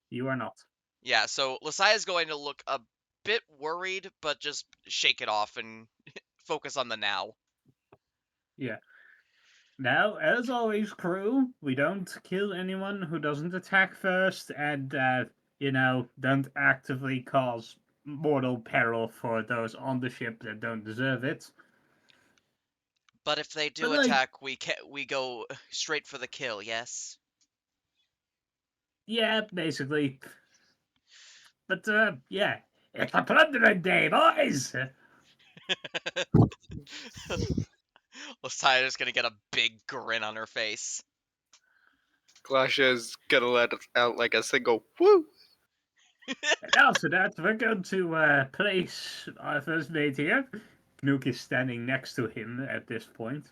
You are not. Yeah, so Lasia's going to look a bit worried, but just shake it off and focus on the now. Yeah. Now, as always, crew, we don't kill anyone who doesn't attack first, and, don't actively cause mortal peril for those on the ship that don't deserve it. But if they But, do attack, we go straight for the kill. Yes. yeah, basically. But, yeah, it's a plundering day, boys! Lasia's gonna get a big grin on her face. Glasha's gonna let out like a single woo. And after that, we're going to place our first mate here. Nuke is standing next to him at this point.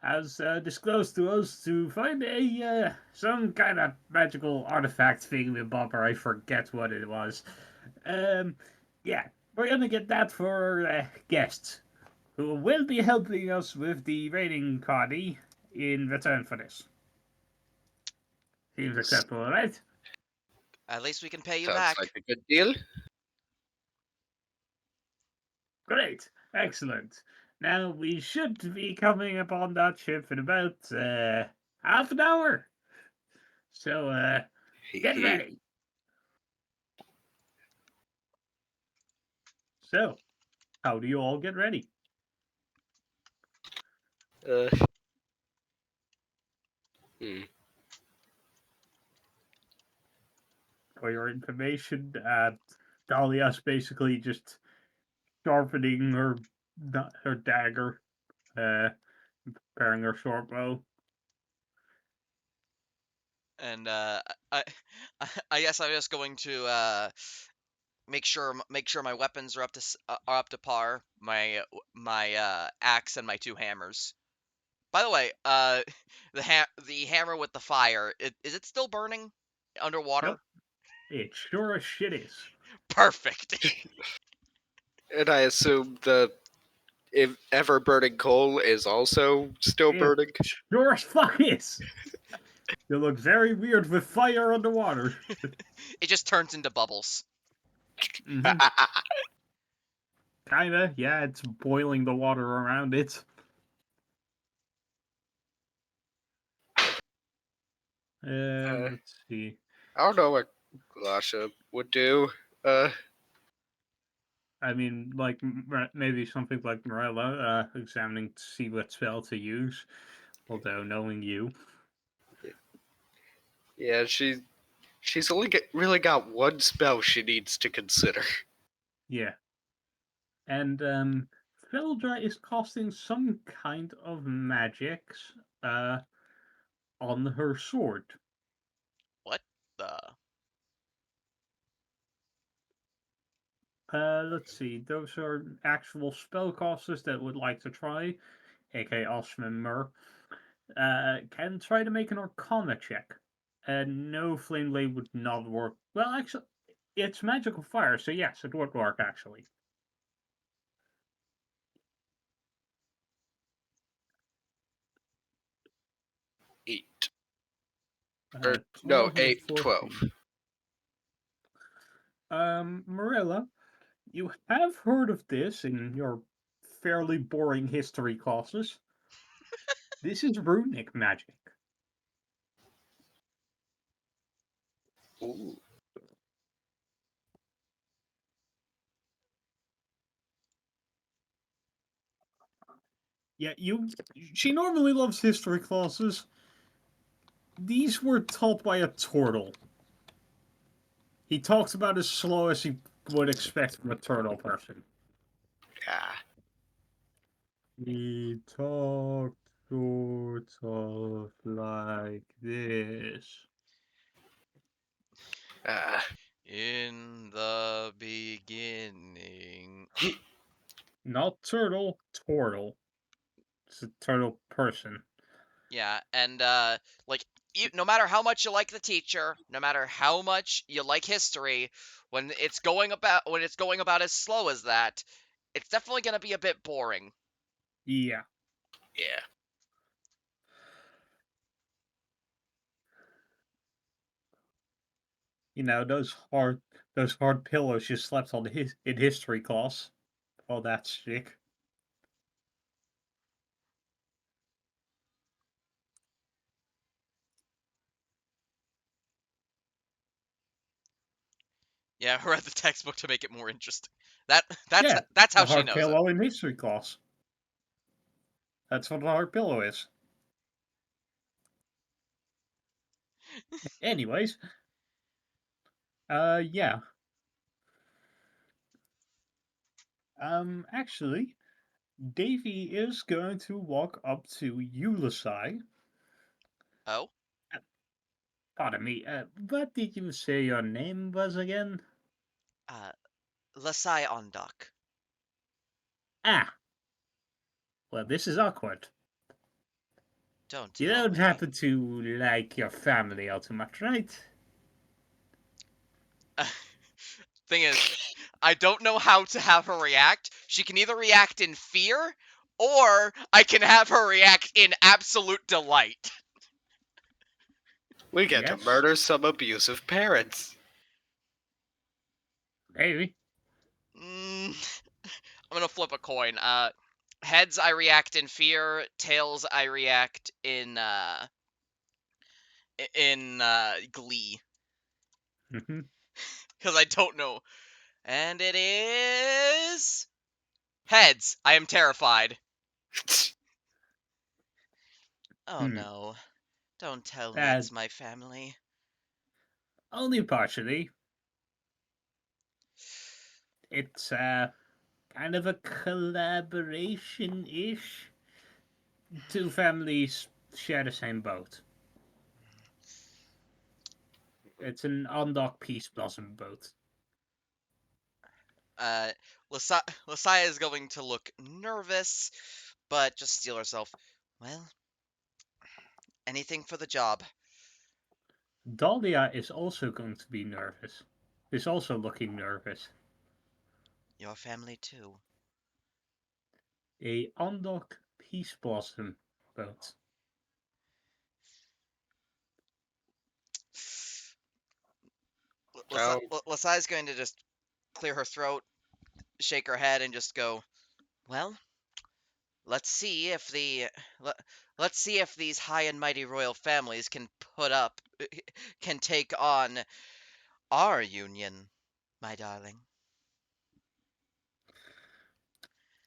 Has disclosed to us to find a some kind of magical artifact thing with Bopper. I forget what it was. Yeah, we're gonna get that for guests who will be helping us with the raiding party in return for this. Seems acceptable, right? At least we can pay you Sounds back. like a good deal. Great, excellent. Now we should be coming upon that ship in about half an hour. So get ready. So, how do you all get ready? Uh, hmm. For your information, Dahlia's basically just sharpening her dagger, preparing her short bow. And I, I guess I'm just going to make sure my weapons are up to par. My axe and my two hammers. By the way, the hammer with the fire, is it still burning underwater? Nope, it sure as shit is. Perfect. And I assume the ever burning coal is also still It burning. sure as fuck is. You look very weird with fire underwater. It just turns into bubbles. Mhm. Kinda, yeah, it's boiling the water around it. Let's see. I don't know what Glasha would do. I mean, like maybe something like Morella, examining to see what spell to use. Although knowing you, Yeah, she's only really got one spell she needs to consider. yeah. And Phildra is casting some kind of magics on her sword. What the? Let's see. Those are actual spellcasters that would like to try, aka Osman Mur. Can try to make an Arcana check. And no flame blade would not work. Well, actually, it's magical fire, so yes, it would work actually. Eight. No, 12 and 8, 14. 12. Marilla, you have heard of this in your fairly boring history classes. This is runic magic. Ooh. Yeah, she normally loves history classes. These were taught by a turtle. He talks about as slow as you would expect from a turtle person. Ah, He talked sort of like this. ah. In the beginning. Not turtle, turtle. It's a turtle person. Yeah, and like no matter how much you like the teacher, no matter how much you like history, when it's going about as slow as that, it's definitely going to be a bit boring. Yeah. Yeah. You know, those hard pillows you slept on in history class. Oh, that's sick. Yeah, I read the textbook to make it more interesting. That that's Yeah, that's how the she hard knows it. pillow in history class. That's what a hard pillow is. Anyways, yeah. Actually, Davy is going to walk up to Ulysses. Oh, Uh, Pardon me, what did you say your name was again? uh, Lasai Ondok. Ah, well, this is awkward. Don't You tell don't me. happen to like your family all too much, right? Thing is, I don't know how to have her react. She can either react in fear, or I can have her react in absolute delight. We get to Yes, murder some abusive parents. maybe. Mm, I'm gonna flip a coin. Heads I react in fear. Tails I react in glee, Hmm. because I don't know. And it is heads. I am terrified. Oh Hmm. no! Don't tell me Uh, it's my family. Only partially. It's kind of a collaboration-ish. Two families share the same boat. It's an undocked peace blossom boat. Uh, Lasaya is going to look nervous, but just steel herself. Well, anything for the job. Dahlia is also going to be nervous. Is also looking nervous. Your family too. A undocked peace blossom boat. Oh, Lasaya is going to just clear her throat, shake her head, and just go. Well, let's see if let, let's see if these high and mighty royal families can put up can take on our union, my darling.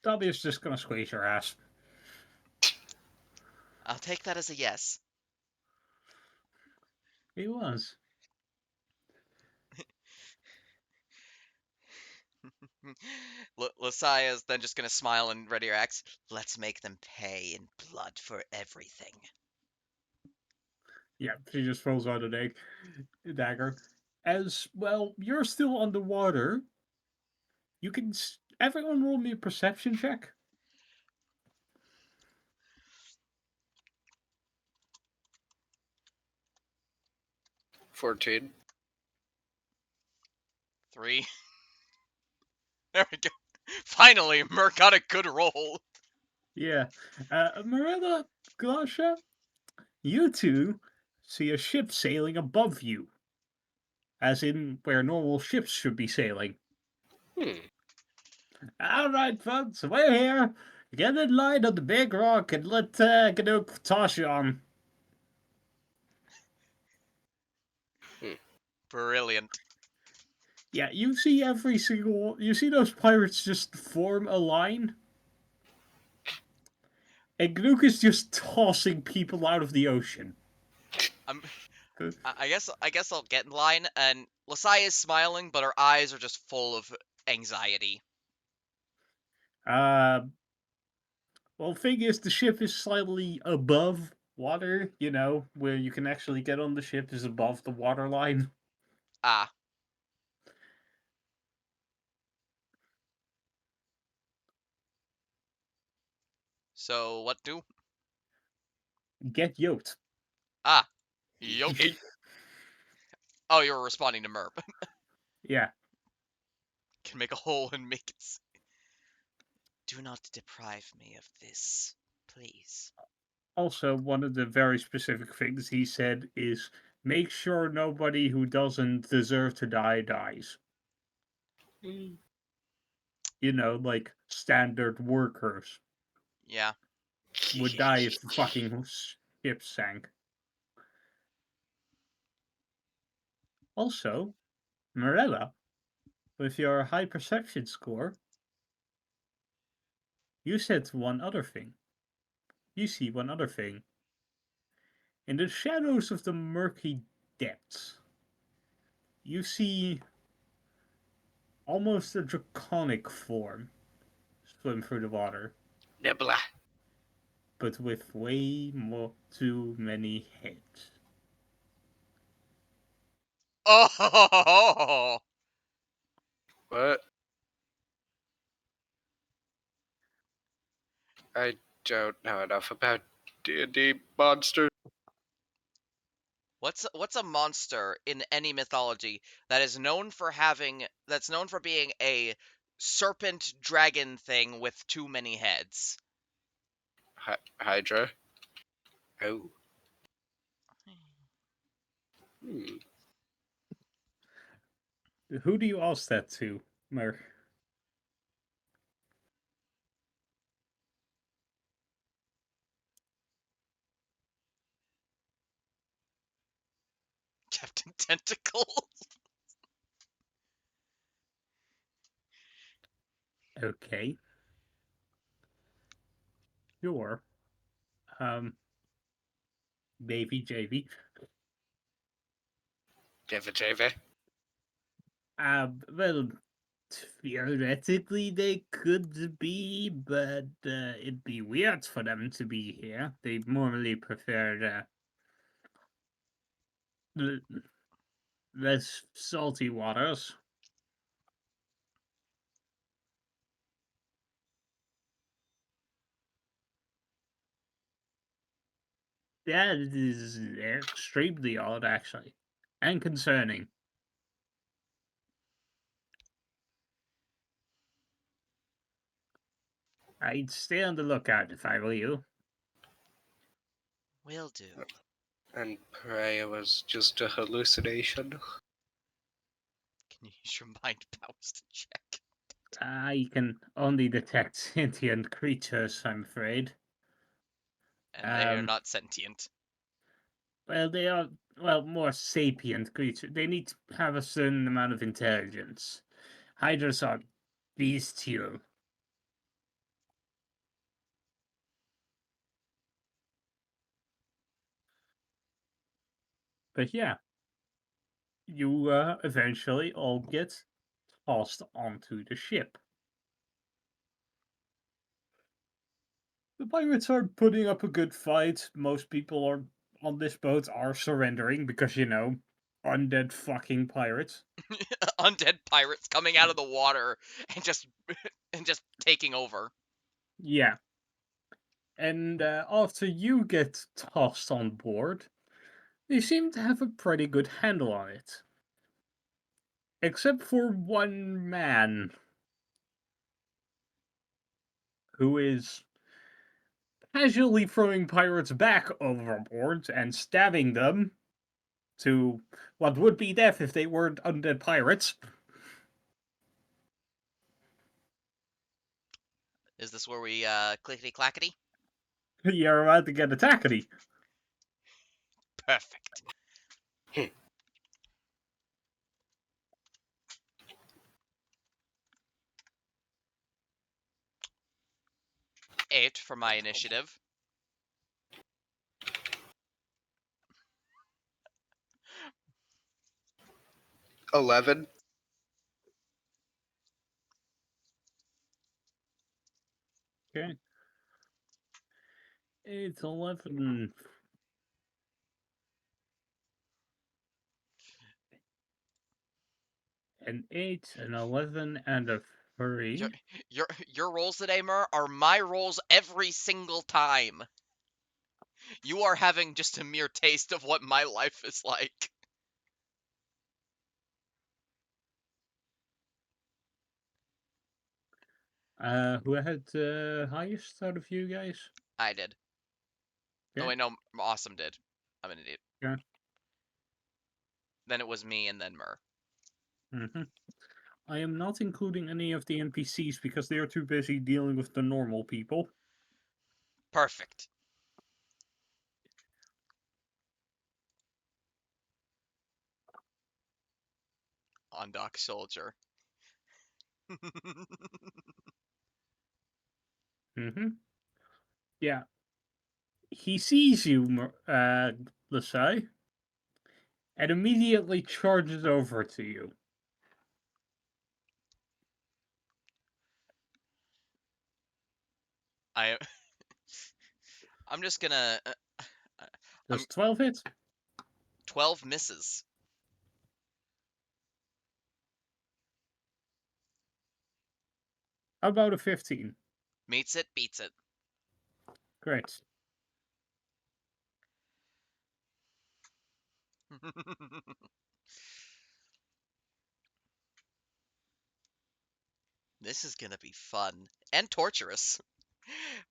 Dahlia's just gonna squeeze her ass. I'll take that as a yes. He was. Lasaya is then just gonna smile and ready her axe. Let's make them pay in blood for everything. Yeah, she just throws out a dagger. As well, you're still underwater. You can. Everyone roll me a perception check. 14. 3. There we go. Finally, Merc got a good roll. Yeah. Marilla, Glasha, you two see a ship sailing above you, as in where normal ships should be sailing. Hmm. All right, folks, we're here. Get in line on the big rock and let Ganuk toss you on. Brilliant. Yeah, you see every single. You see those pirates just form a line. And Gnook is just tossing people out of the ocean. I'm. I guess I'll get in line. And Lasai is smiling, but her eyes are just full of anxiety. Well, thing is, the ship is slightly above water. You know, where you can actually get on the ship is above the water line. Ah. So what do? Get yoked. Ah. Yup. Oh, you were responding to Merp. Yeah. Can make a hole and make it. Do not deprive me of this, please. Also, one of the very specific things he said is make sure nobody who doesn't deserve to die dies. Mm. You know, like standard workers Yeah. would die if the fucking ship sank. Also, Morella, with your high perception score, you said one other thing. You see one other thing. In the shadows of the murky depths, you see almost a draconic form swim through the water, Nibbler. but with way more too many heads. Oh. What? I don't know enough about D&D monsters. What's a monster in any mythology that's known for being a serpent dragon thing with too many heads? Hydra. Oh. Hmm. Who do you ask that to, Mer? Captain Tentacle. Okay. Sure. Baby JV. JV. Well, theoretically they could be, but it'd be weird for them to be here. They normally prefer less salty waters. That is extremely odd, actually, and concerning. I'd stay on the lookout if I were you. Will do. And pray it was just a hallucination. Can you use your mind powers to check? I can only detect sentient creatures, I'm afraid. And they are not sentient. Well, they are, more sapient creatures. They need to have a certain amount of intelligence. Hydras are bestial. But yeah, you eventually all get tossed onto the ship. The pirates are putting up a good fight. Most people are on this boat are surrendering because, undead fucking pirates. Undead pirates coming out of the water and just taking over. Yeah. And after you get tossed on board, they seem to have a pretty good handle on it. Except for one man who is casually throwing pirates back overboard and stabbing them to what would be death if they weren't undead pirates. Is this where we clickety clackety? You're about to get attackedy. Perfect. 8 for my initiative. 11. Okay. It's 11. An 8, an 11, and a 3. Your rolls today, Mer, are my rolls every single time. You are having just a mere taste of what my life is like. Who had the highest out of you guys? I did. Oh Okay. wait, no, Awesome did. I'm an idiot. Yeah. Then it was me, and then Mer. Mm-hmm. I am not including any of the NPCs because they are too busy dealing with the normal people. Perfect. On Dock Soldier. Mm-hmm. Yeah. He sees you, Lasai, and immediately charges over to you. I'm just gonna. Does 12 hit? 12 misses. How about a 15? Meets it, beats it. Great. This is gonna be fun and torturous,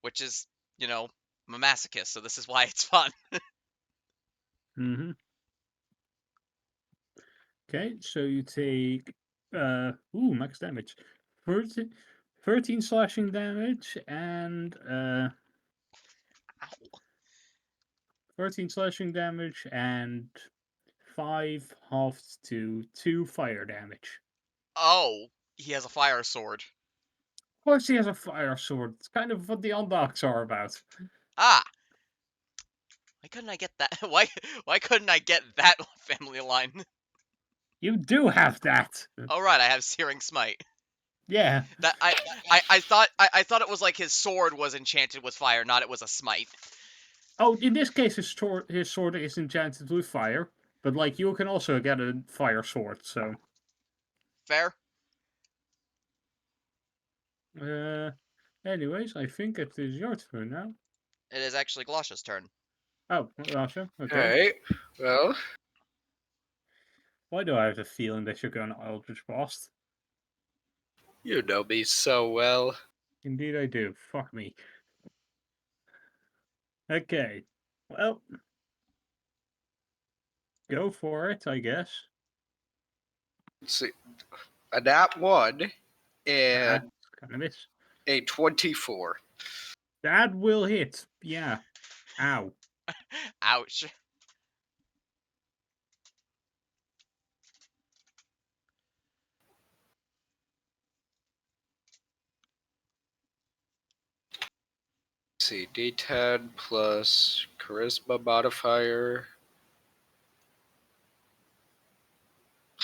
which is, I'm a masochist, so this is why it's fun. Mm-hmm. Okay, so you take max damage. 13 slashing damage and Ow. 13 slashing damage and 5 halved to 2 fire damage. Oh, he has a fire sword. Of course he has a fire sword. It's kind of what the Undocs are about. Ah, why couldn't I get that? Why couldn't I get that family line? You do have that. Oh right, I have Searing Smite. Yeah. That I thought it was like his sword was enchanted with fire, not it was a smite. Oh, in this case, his sword is enchanted with fire, but like you can also get a fire sword. So, Fair. anyways, I think it is your turn now. It is actually Glosha's turn. Oh, Rasha, okay. Alright, well, Why do I have a feeling that you're going to Eldritch Blast? you know me so well. Indeed, I do. Fuck me. Okay. Well, go for it, I guess. Let's see. A nat 1 and Kind of miss. a 24. That will hit. Yeah. Ow. Ouch. Let's see, D10 plus charisma modifier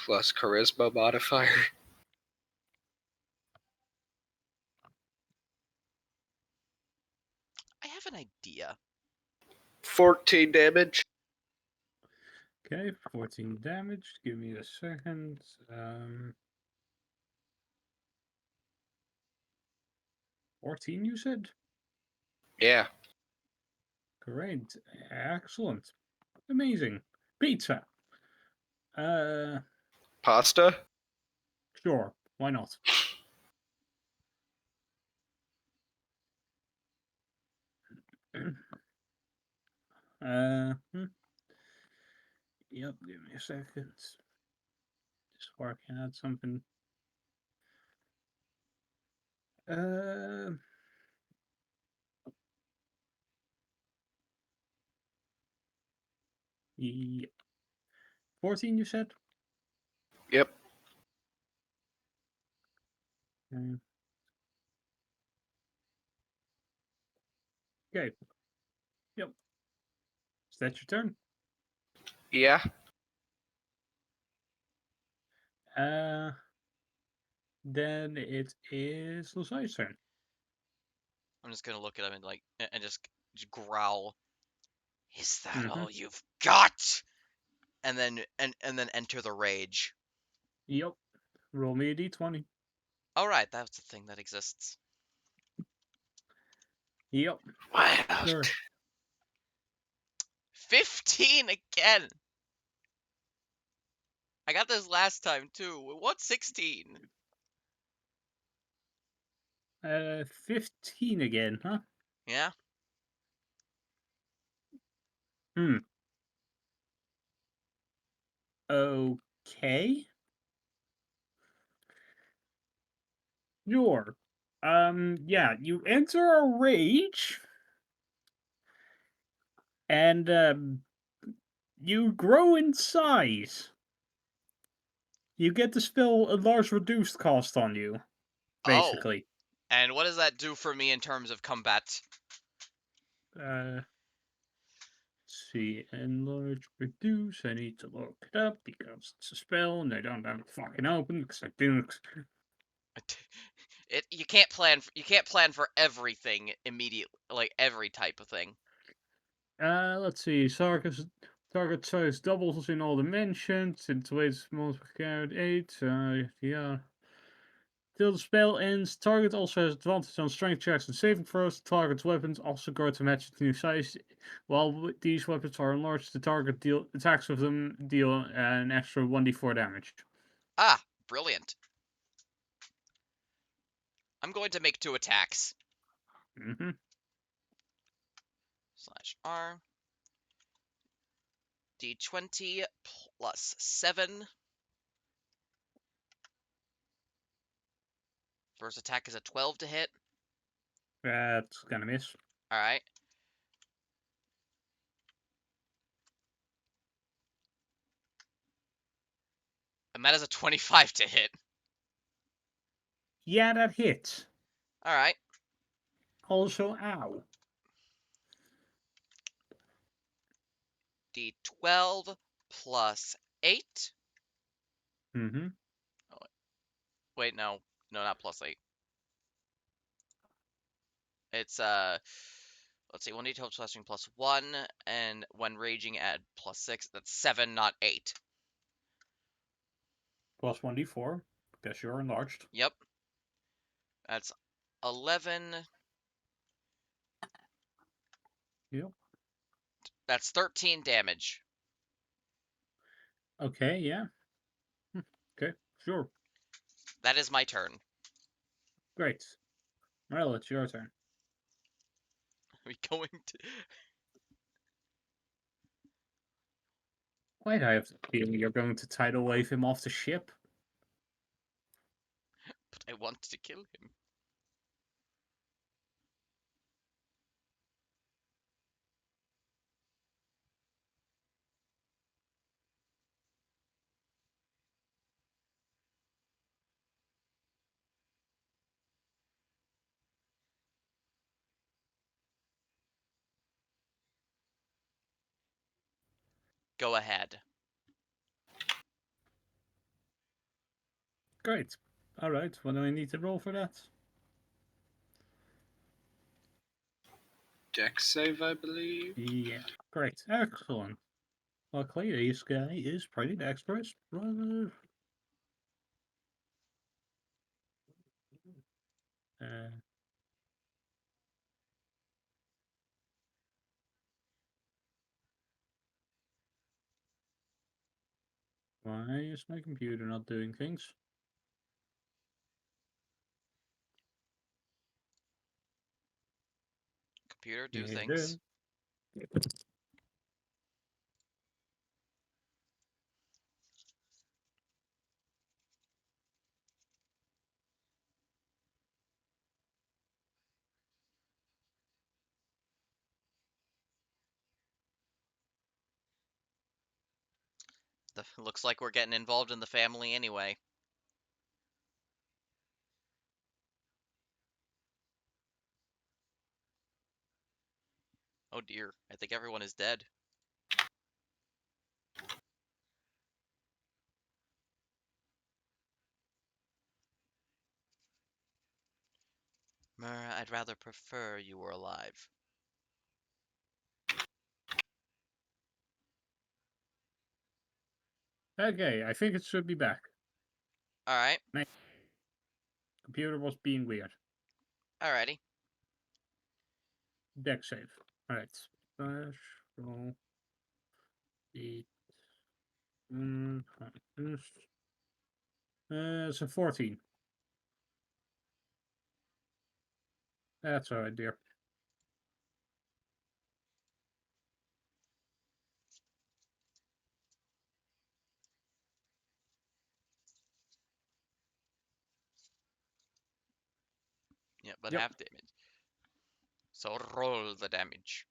plus charisma modifier. I have an idea. 14 damage. Okay, 14 damage. Give me a second. 14, you said? Yeah. Great. Excellent. Amazing. Pizza. Pasta? Sure. Why not? Hmm. Yep, give me a second. Just working out something. Uh, yeah. 14, you said? Yep. Mm. Okay. Yep. Is that your turn? Yeah. Then it is Lasai's turn. I'm just gonna look at him and like and just growl. Is that Mhm. all you've got? And then enter the rage. Yep. Roll me a d20. All right, that's a thing that exists. Yep. What? Sure. 15 again. I got this last time too. What's 16? 15 again, huh? Yeah. Hmm. Okay. Sure. Yeah, you enter a rage, and you grow in size. You get to spell a large reduced cost on you, Oh. basically. And what does that do for me in terms of combat? Let's see, enlarge, reduce. I need to look it up because it's a spell and I don't have it fucking open because I do. You can't plan for everything immediately, like every type of thing. Let's see. Target size doubles in all dimensions. Its weight multiplied 8. Yeah. Till the spell ends, target also has advantage on strength checks and saving throws. Target's weapons also grow to match its new size. While these weapons are enlarged, the target attacks with them deal an extra 1d4 damage. Ah, brilliant. I'm going to make 2 attacks. Mm-hmm. /R. D20 plus 7. First attack is a 12 to hit. That's gonna miss. Alright. And that is a 25 to hit. Yeah, that hits. Alright. Also, ow. D12 plus 8. Mm-hmm. Wait, no. No, not plus 8. It's, let's see, 1d12 plus 1, and when raging add plus 6, that's 7, not 8. Plus 1d4. Because you're enlarged. Yep. That's 11. Yep. That's 13 damage. Okay, yeah. Okay, sure. That is my turn. Great. Well, it's your turn. Are we going to... Wait, I have the feeling you're going to tidal wave him off the ship. But I want to kill him. Go ahead. Great. Alright, what do I need to roll for that? Dex save, I believe. Yeah, great. Excellent. Luckily, this guy is pretty dexterous. Uh, why is my computer not doing things? Computer, do Yeah, things. Looks like we're getting involved in the family anyway. Oh dear, I think everyone is dead. I'd rather prefer you were alive. Okay, I think it should be back. Alright, Computer was being weird. alrighty. Deck save. Alright. Slash roll 8. It's a 14. That's alright, dear. Yeah, but Yep. half damage. So roll the damage.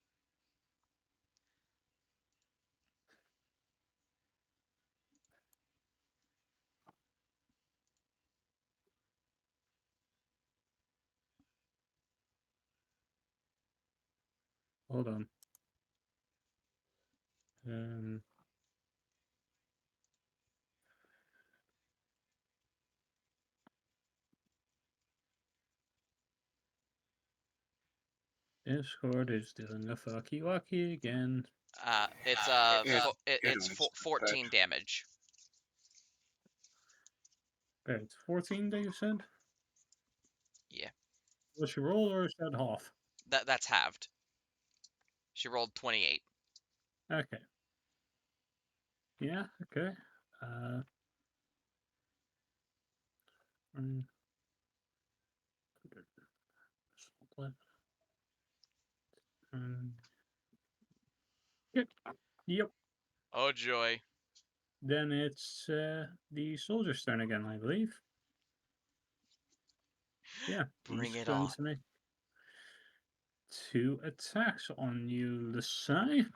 Hold on. Discord is doing a fucky wucky again. It's It- it's was 14 damage. Right, 14 that you said? Yeah. Was your roll or is that half? That's halved. She rolled 28. Okay. Yeah, okay. Mm, Yep. Yep. Oh joy. Then it's the soldier's turn again, I believe. Yeah. Bring he's it going on. to make 2 attacks on you, Lesai.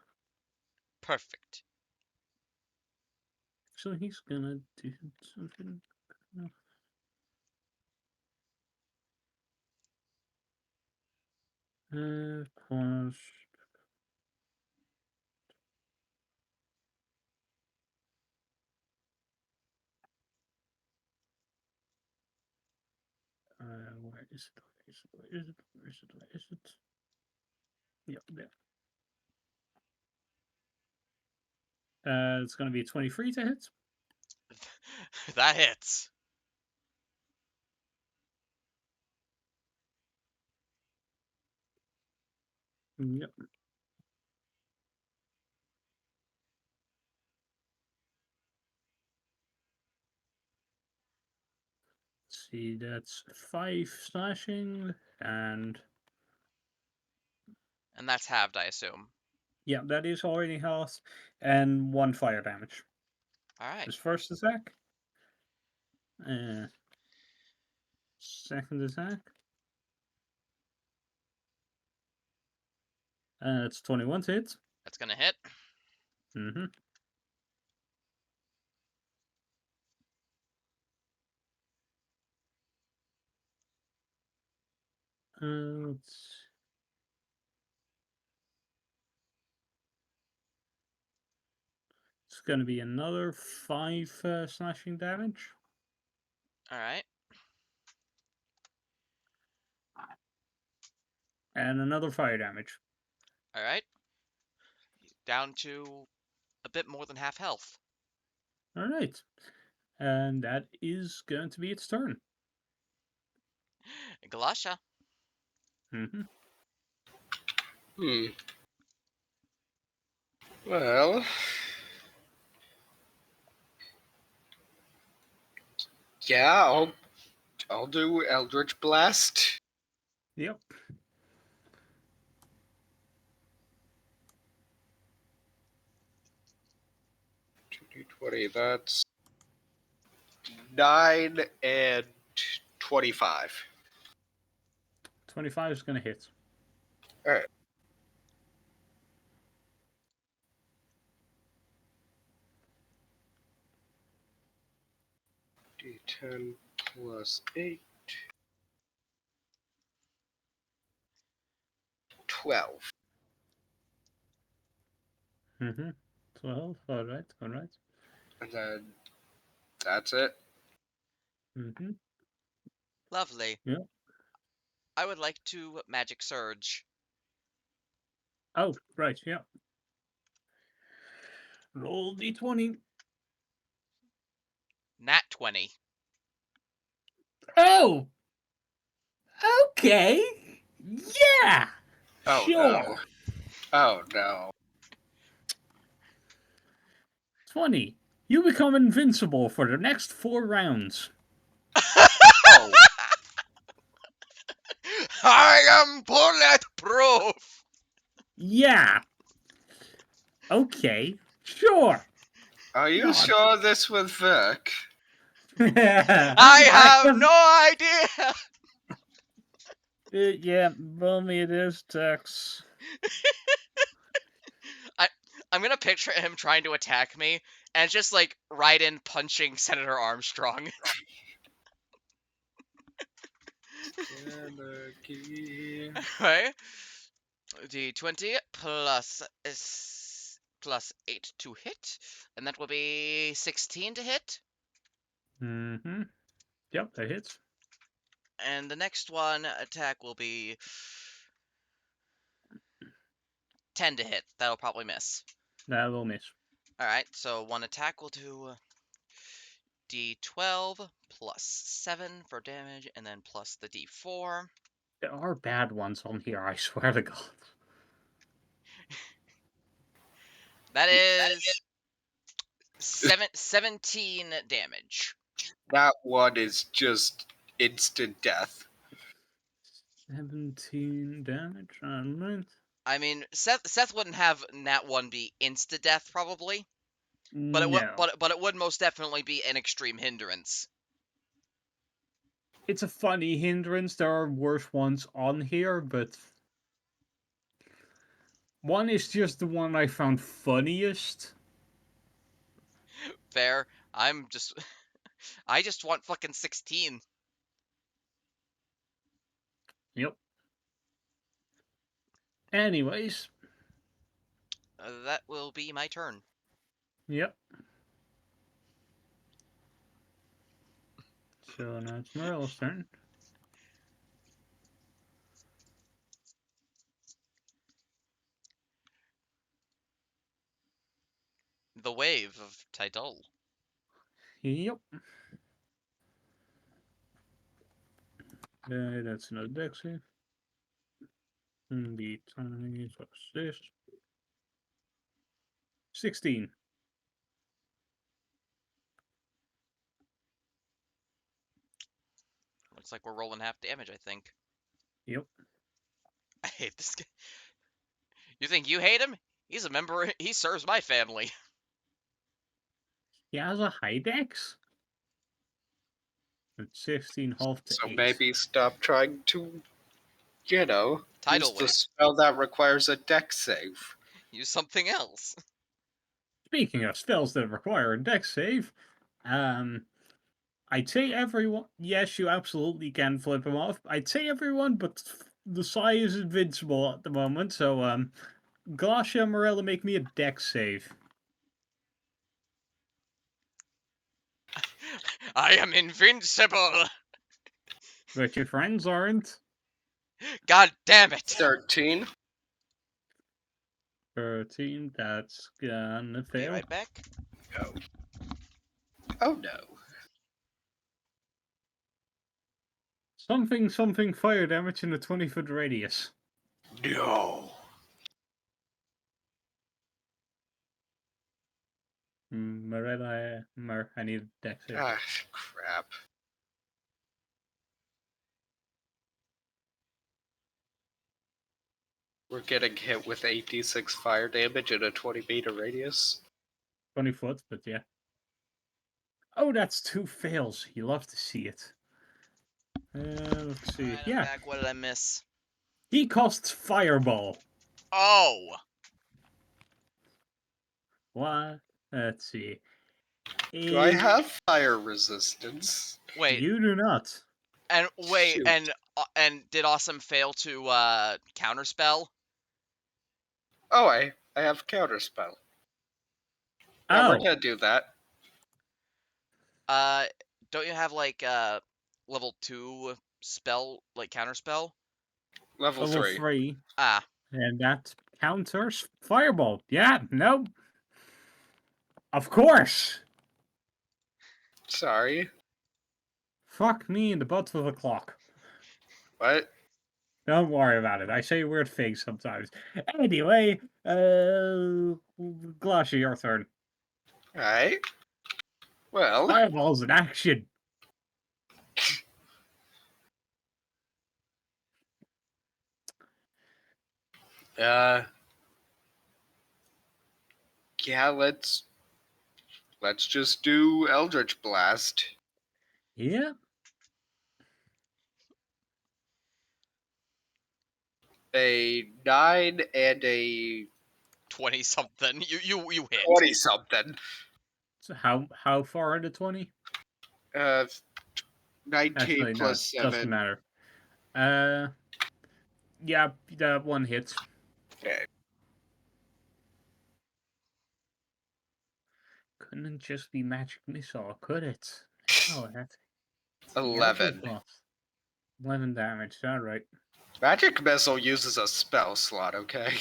Perfect. So he's gonna do something. Plus. Where is it? Where is it? Where is it? Where is it? Where is it? Yep, there. It's gonna be 23 to hit. That hits. Yep. See, that's 5 slashing, and And that's halved, I assume. yeah, that is already health, and 1 fire damage. Alright. His first attack. Second attack. It's 21 to hit. That's gonna hit. Mm-hmm. It's gonna be another 5 slashing damage. Alright. And another fire damage. Alright. Down to a bit more than half health. Alright. And that is going to be its turn. Galasha. Mm-hmm. Well, yeah, I'll do Eldritch Blast. Yep. $20, that's 9 and 25. 25 is gonna hit. Alright. D10 plus 8. 12. Mm-hmm. 12. Alright, alright. And then that's it. Mm-hmm. Lovely. Yeah. I would like to Magic Surge. Oh, right, yeah. Roll d20. Nat 20. Oh! Okay! Yeah! Oh Sure! no. Oh no. 20. You become invincible for the next 4 rounds. Oh. I am bulletproof! Yeah! Okay, sure! Are you God. sure this will work? I have no idea! Yeah, roll me this, Tex. I'm gonna picture him trying to attack me, and just like right in punching Senator Armstrong. Anarchy. Right? D20 plus 8 to hit, and that will be 16 to hit. Mm-hmm. Yep, that hits. And the next one attack will be 10 to hit. That'll probably miss. That will miss. Alright, so one attack will do D12 plus 7 for damage, and then plus the D4. There are bad ones on here, I swear to God. That is 17 damage. That one is just instant death. 17 damage. Alright. I mean, Seth wouldn't have Nat 1 be insta death probably, but it would No. but it would most definitely be an extreme hindrance. It's a funny hindrance. There are worse ones on here, but one is just the one I found funniest. Fair. I'm just I just want fucking 16. Yep. Anyways. That will be my turn. Yep. So now it's Morella's turn. The Wave of Tidal. Yep. That's another deck save. And the tiny plus this. 16. Looks like we're rolling half damage, I think. Yep. I hate this guy. You think you hate him? He's a member. He serves my family. He has a high dex? It's 16 half to So 8. maybe stop trying to, Tidal use the Wave. spell that requires a deck save. Use something else. Speaking of spells that require a dex save, I'd say everyone. Yes, you absolutely can flip him off. I'd say everyone, but the Psy is invincible at the moment, so Glacia and Morella, make me a dex save. I am invincible. But your friends aren't. God damn it. 13. 13, that's gonna Be fail. right back. Oh. Oh no. Something fire damage in a 20-foot radius. No. Morella, I need a dex save. Ah, crap. We're getting hit with 8d6 fire damage in a 20-meter radius. 20 foot, but yeah. Oh, that's 2 fails. You love to see it. Let's see. Alright, I'm Yeah, back. What did I miss? he costs Fireball. Oh. What? Let's see. Do I have fire resistance? Wait. You do not. And wait. Shoot. And did Awesome fail to counterspell? Oh, I have counterspell. Yeah, we're Oh, gonna do that. Don't you have like level 2 spell, like counterspell? Level Level 3. 3, Ah, and that counters Fireball. Yeah, no. Of course. Sorry. Fuck me in the butt of a clock. What? Don't worry about it. I say weird things sometimes. Anyway, Glossia, your turn. Alright. Well, Fireball's in action. yeah, let's just do Eldritch Blast. Yeah. A 9 and a 20 something. You hit. 20 something. So how far are the 20? 19 Actually, no, it plus doesn't 7. matter. Yeah, the one hits. Okay. Couldn't just be magic missile, could it? Oh, that's 11. 11 damage. All right. Magic Missile uses a spell slot, okay?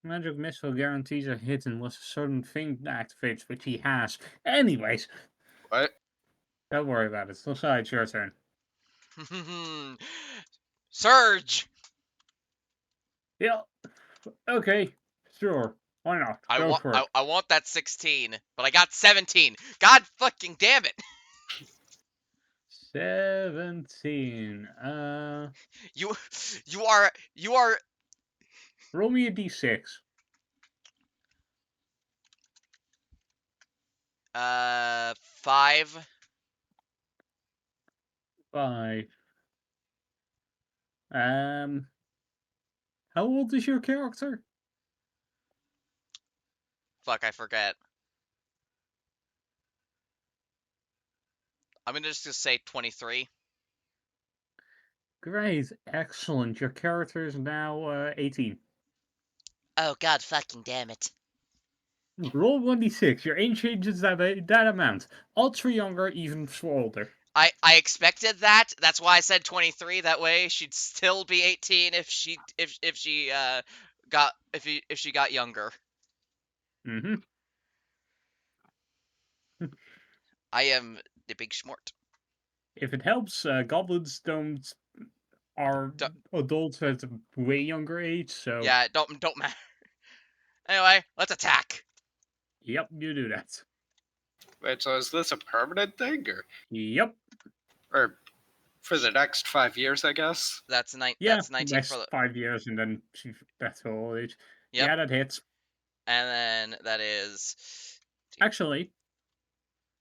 Magic missile guarantees a hit unless a certain thing activates, which he has. Anyways, What? don't worry about it. Losai, it's your turn. Surge. Yeah. Okay. Sure. Why not? Go for it. I want that 16, but I got 17. God fucking damn it. 17. You you are Roll me a d6. 5. 5. How old is your character? Fuck, I forget. I'm gonna just say 23. Great. Excellent. Your character is now 18. Oh god fucking damn it. Roll 1d6. Your age changes that amount. Ultra younger, even older. I expected that. That's why I said 23. That way she'd still be 18 if she got younger. Mm-hmm. I am the big schmort. If it helps, goblins are D- adults at a way younger age, so Yeah, don't matter. Anyway, let's attack. yep, you do that. Wait, so is this a permanent thing? Yep. Or for the next 5 years, I guess? That's Yeah, That's 19 next for the 5 years, and then that's her old age. Yep. Yeah, that hits. And then that is Actually,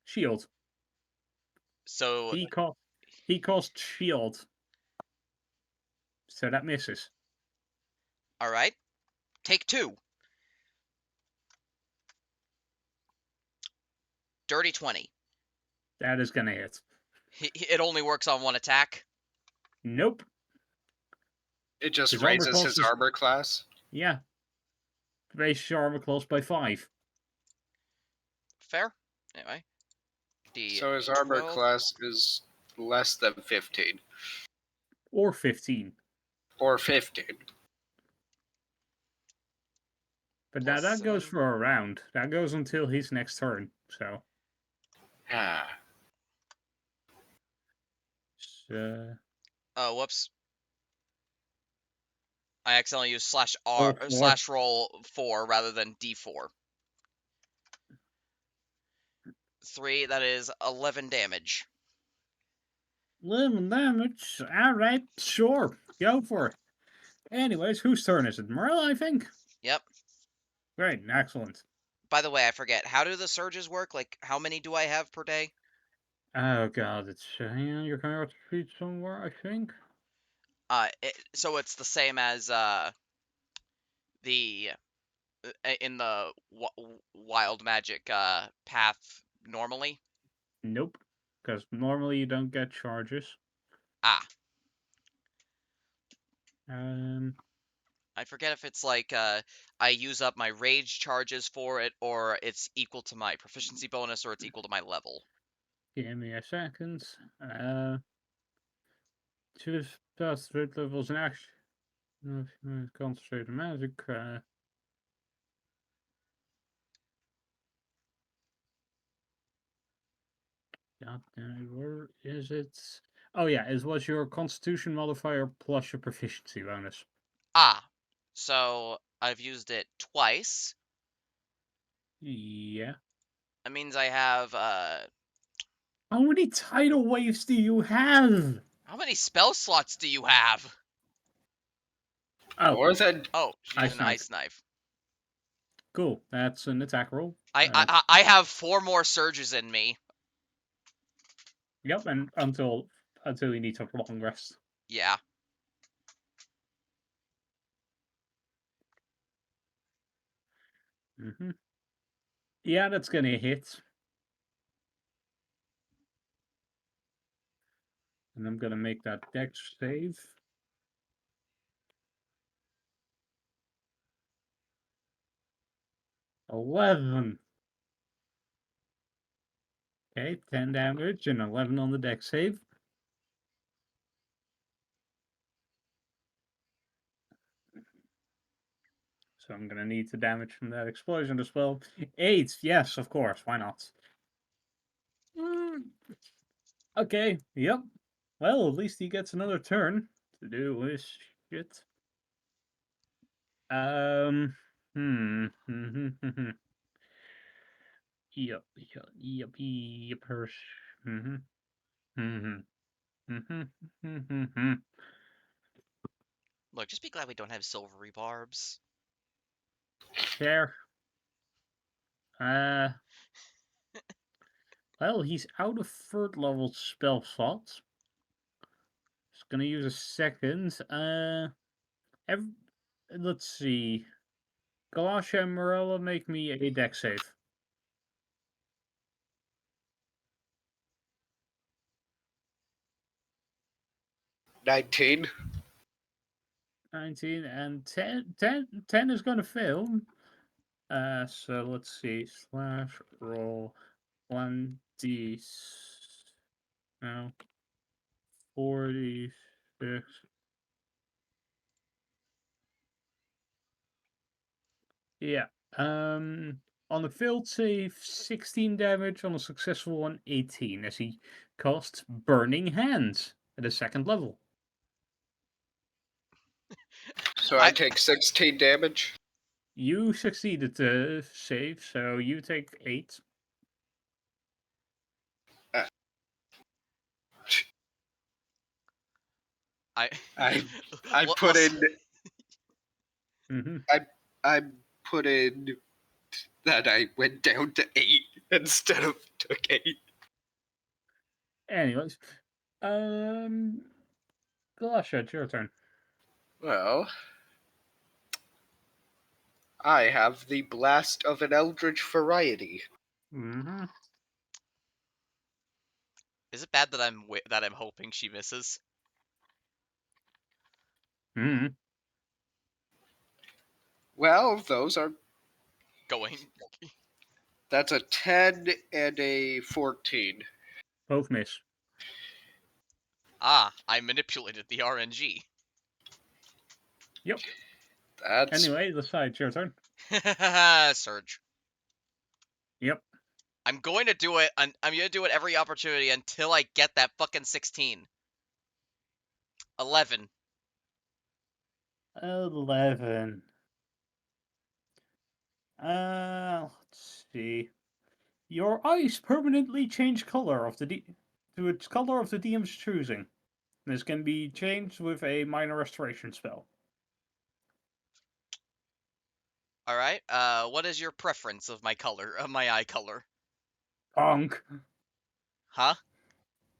shield. so He cost shield, so that misses. all right. Take 2. Dirty 20. That is gonna hit. It only works on one attack. Nope. It just His armor raises class his is- armor class? Yeah. Raise your armor class by 5. Fair. Anyway. So his armor 12. class is less than 15. Or 15. Or 15. But now Plus that goes 7. for a round. That goes until his next turn, so. Ah. Oh, whoops. I accidentally used Roll 4. roll 4 rather than D4. 3, that is 11 damage. 11 damage. Alright, sure. Go for it. Anyways, whose turn is it? Morel, I think? Yep. Great, excellent. By the way, I forget. How do the surges work? Like, how many do I have per day? Oh god, it's hang on, you're coming out to feed somewhere, I think. So it's the same as the in the wild magic path normally. Nope. Because normally you don't get charges. Ah, I forget if it's like I use up my rage charges for it, or it's equal to my proficiency bonus, or it's equal to my level. give me a second. Two plus 3 levels in action. Concentrate magic. God damn it, where is it? Oh yeah, it was your Constitution modifier plus your proficiency bonus. Ah, so I've used it twice. Yeah. That means I have, How many tidal waves do you have? how many spell slots do you have? Oh, More than Oh, she's Ice an knife. ice knife. Cool. That's an attack roll. I have 4 more surges in me. Yep, and until you need to long rest. Yeah. Yeah, that's gonna hit. And I'm gonna make that dex save. $11. Okay, 10 damage and 11 on the dex save. So I'm gonna need the damage from that explosion as well. 8, yes, of course, why not? Okay, yep. Well, at least he gets another turn to do his shit. Hmm. Yep. Look, just be glad we don't have silvery barbs. Fair. Well, he's out of 3rd level spell slots. Just gonna use a second. Let's see. Galasha and Morella make me a dex save. 19. 19 and 10 is gonna fail. So let's see. Slash roll 1d. No. 46. Yeah. On a failed save, 16 damage. On a successful one, 18. As he casts Burning Hands at a 2nd level. So I take 16 damage. You succeeded to save, so you take 8. I I We'll- put we'll in Mm-hmm. I put in that I went down to 8 instead of took 8. Anyways, Galasha, it's your turn. Well, I have the blast of an eldritch variety. Mm-hmm. Is it bad that I'm hoping she misses? Mm-hmm. Well, those are Going. that's a 10 and a 14. Both miss. Ah, I manipulated the RNG. Yep. That's Anyway, the side, it's your turn. Surge. Yep. I'm going to do it. I'm gonna do it every opportunity until I get that fucking 16. 11. 11. Let's see. Your eyes permanently change color to its color of the DM's choosing. This can be changed with a minor restoration spell. All right. What is your preference of my color? Of my eye color? Punk. Huh?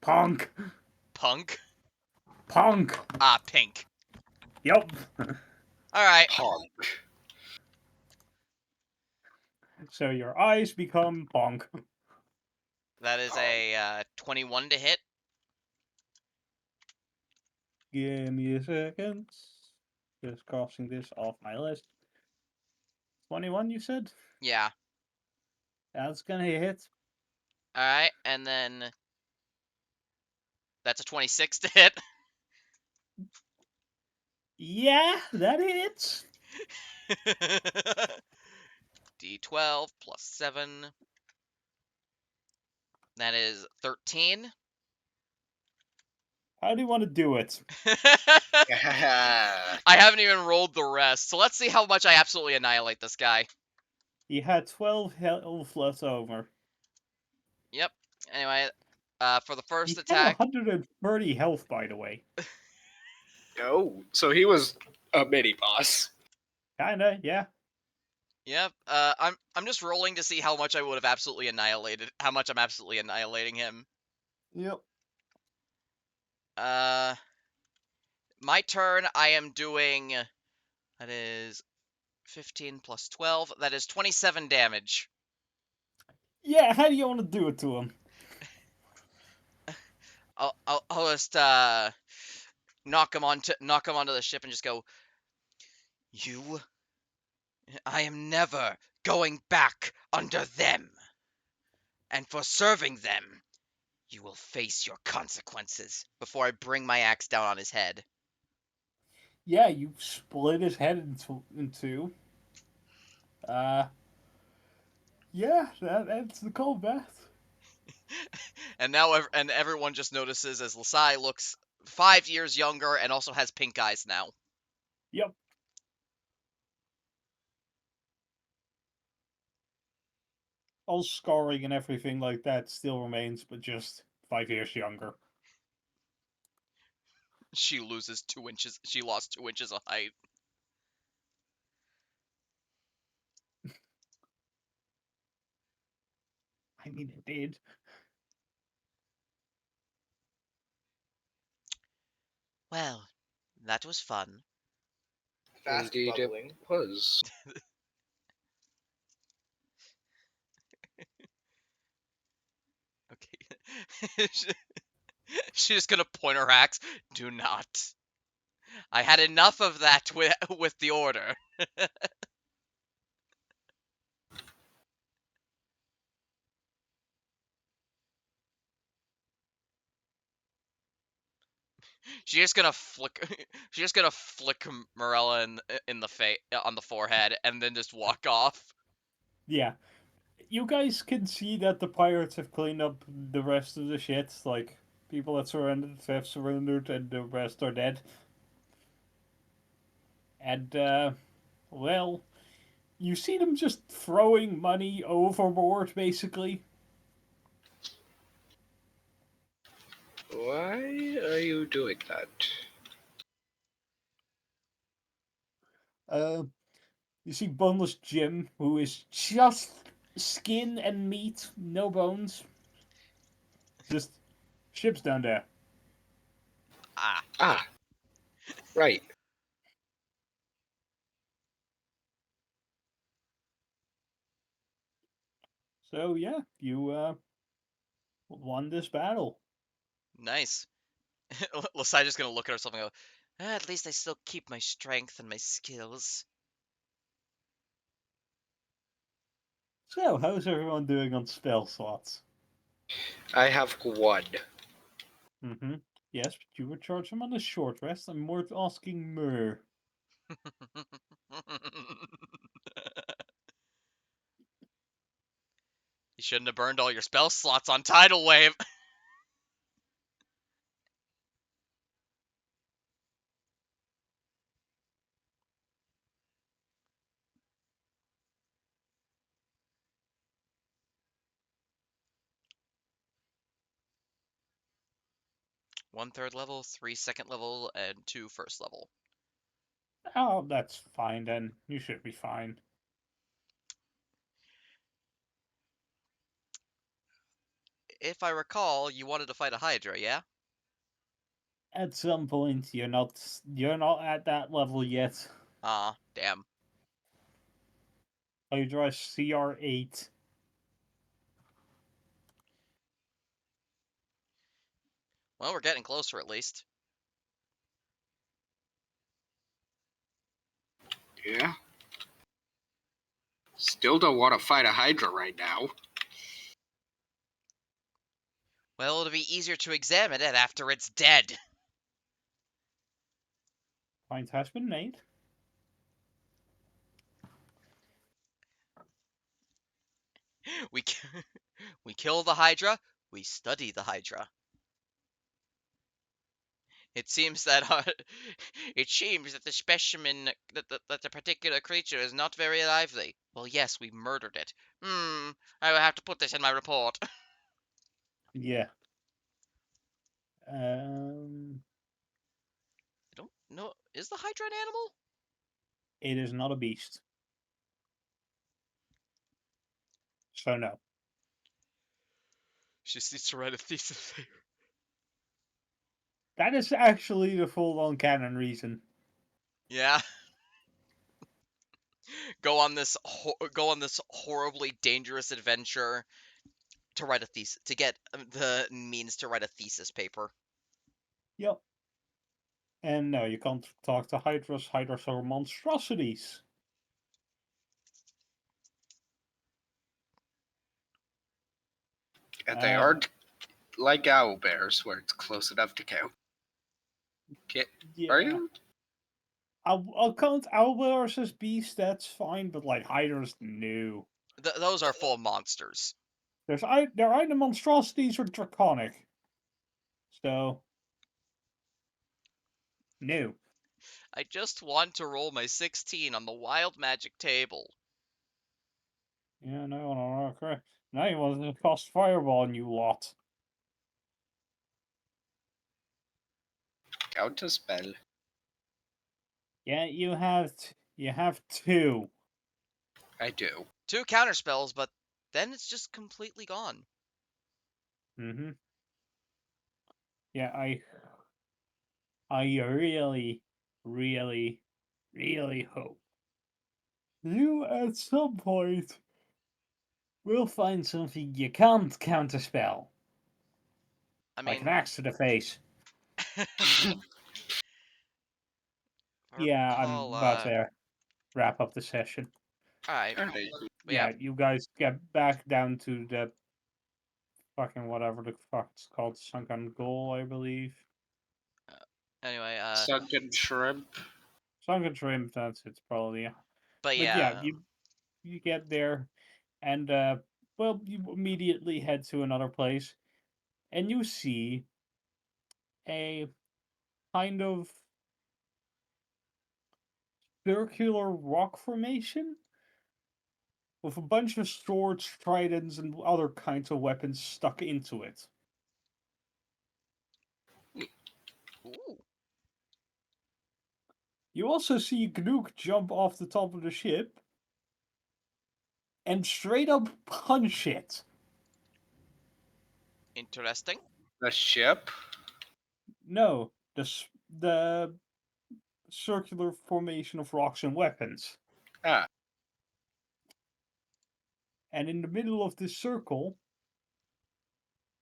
Punk. Punk? Punk. Ah, pink. Yep. All right. punk. So your eyes become punk. That is a 21 to hit. Give me a second. Just crossing this off my list. 21, you said? Yeah. That's gonna hit. All right, and then that's a 26 to hit. Yeah, that hits. D12 plus 7. That is 13. How do you want to do it? I haven't even rolled the rest, so let's see how much I absolutely annihilate this guy. He had 12 health left over. Yep. Anyway, for the first He had attack, 130 health, by the way. Oh, so he was a mini boss. Kinda, yeah. yep. I'm just rolling to see how much I would have absolutely annihilated. How much I'm absolutely annihilating him. Yep. My turn. I am doing. That is 15 plus 12. That is 27 damage. Yeah, how do you want to do it to him? I'll just knock him onto the ship and just go. I am never going back under them. And for serving them, you will face your consequences before I bring my axe down on his head. Yeah, you split his head in two. Yeah, that's the combat. And now everyone just notices as Lasai looks 5 years younger and also has pink eyes now. Yep. All scarring and everything like that still remains, but just 5 years younger. She loses 2 inches. She lost 2 inches of height. I mean, it did. Well, that was fun. Fast Indeed bubbling. it was. Okay. She's just gonna point her axe. Do not. I had enough of that with the order. She's just gonna flick. She's just gonna flick Morella in the face on the forehead, and then just walk off. Yeah. You guys can see that the pirates have cleaned up the rest of the shit. Like, people that surrendered have surrendered, and the rest are dead. And, well, you see them just throwing money overboard, basically. Why are you doing that? You see Boneless Jim, who is just skin and meat, no bones. Just ships down there. Ah. Ah, right. So yeah, you won this battle. Nice. Lasai just gonna look at herself and go, at least I still keep my strength and my skills. So how's everyone doing on spell slots? I have one. Mm-hmm. Yes, but you were charged him on a short rest. I'm more asking Mer. You shouldn't have burned all your spell slots on Tidal Wave. One third level, 3 second level, and 2 first level. Oh, that's fine then. You should be fine. If I recall, you wanted to fight a Hydra, yeah? At some point, you're not at that level yet. Aw, damn. Hydra is CR8. Well, we're getting closer at least. Yeah. Still don't want to fight a Hydra right now. Well, it'll be easier to examine it after it's dead. Find has been made. We we kill the Hydra. We study the Hydra. It seems that it seems that the specimen that the particular creature is not very lively. Well, yes, we murdered it. I will have to put this in my report. Yeah. I don't know. Is the Hydra an animal? It is not a beast. So no. She just needs to write a thesis. That is actually the full-on canon reason. Yeah. Go on this horribly dangerous adventure to write a thesis, to get the means to write a thesis paper. Yep. And no, you can't talk to Hydras. Hydras are monstrosities. And they aren't like owl bears, where it's close enough to count. Yeah. Are you? I'll count owlbears as beasts, that's fine, but like Hydras, no. Those are full monsters. They're either monstrosities or draconic. So, no. I just want to roll my 16 on the wild magic table. Yeah, no, correct. Now you want to cast fireball on you lot. Count a spell. Yeah, you have two. I do. 2 counter spells, but then it's just completely gone. Mm-hmm. Yeah, I really, really, really hope you at some point will find something you can't counterspell. I Like an mean, axe to the face. I Yeah, I'm recall, about to wrap up the session. Alright. Alright. Yeah, you guys get back down to the fucking whatever the fuck it's called, Sunken Goal, I believe. Anyway, Sunken shrimp. Sunken Shrimp, that's it's probably. but But yeah, yeah, you get there, and well, you immediately head to another place, and you see a kind of circular rock formation with a bunch of swords, tridents, and other kinds of weapons stuck into it. ooh, You also see Gnook jump off the top of the ship and straight up punch it. interesting. The ship. No, the circular formation of rocks and weapons. Ah. And in the middle of this circle,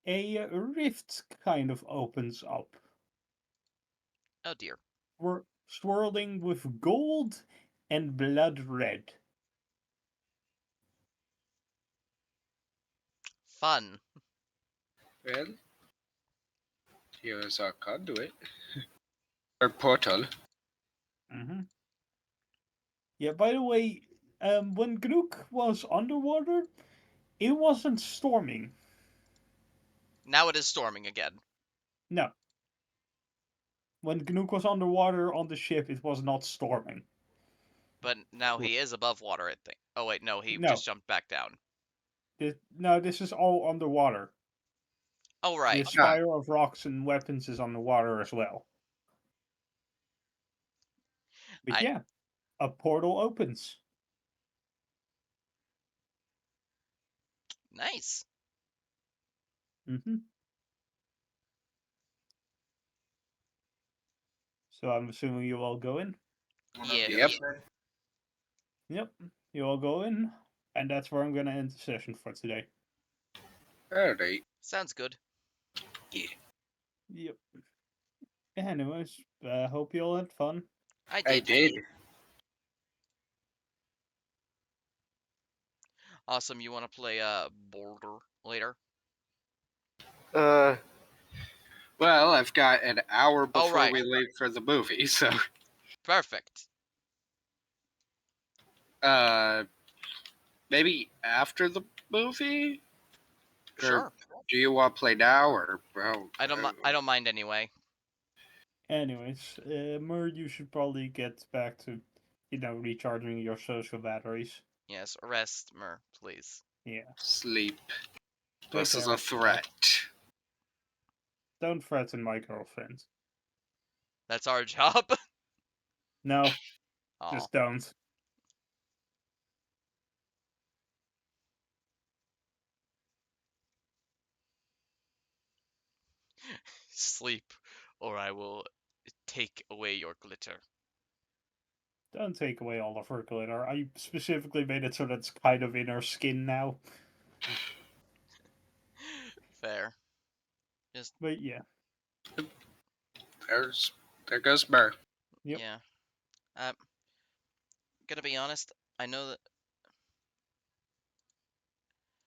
a rift kind of opens up. Oh dear. We're swirling with gold and blood red. Fun. Well, here's our conduit. Or portal. Mm-hmm. Yeah, by the way, when Gnook was underwater, it wasn't storming. Now it is storming again. No. When Gnook was underwater on the ship, it was not storming. But now he is above water, I think. Oh wait, no, he No. just jumped back down. This is all underwater. Oh right. The spire of rocks and weapons is underwater as well. But yeah, a portal opens. Nice. Mm-hmm. So I'm assuming you all go in? Yeah. Yep. Yep, you all go in. And that's where I'm going to end the session for today. Alright. Sounds good. Yep. Anyways, hope you all had fun. I did. Awesome. You want to play Boulder later? Uh, Well, I've got an hour before right. we leave for the movie, so. Perfect. Maybe after the movie? Or Sure. do you want to play now or I don't mind anyway. Anyways, Mur, you should probably get back to, recharging your social batteries. Yes, rest, Mer, please. Yeah. sleep? Take This is care. a threat. Don't threaten my girlfriend. That's our job. No, Aw. just don't. Sleep, or I will take away your glitter. Don't take away all of her glitter. I specifically made it so that's kind of in her skin now. Fair. But yeah. There goes Mur. Yep. Yeah. Gonna be honest, I know that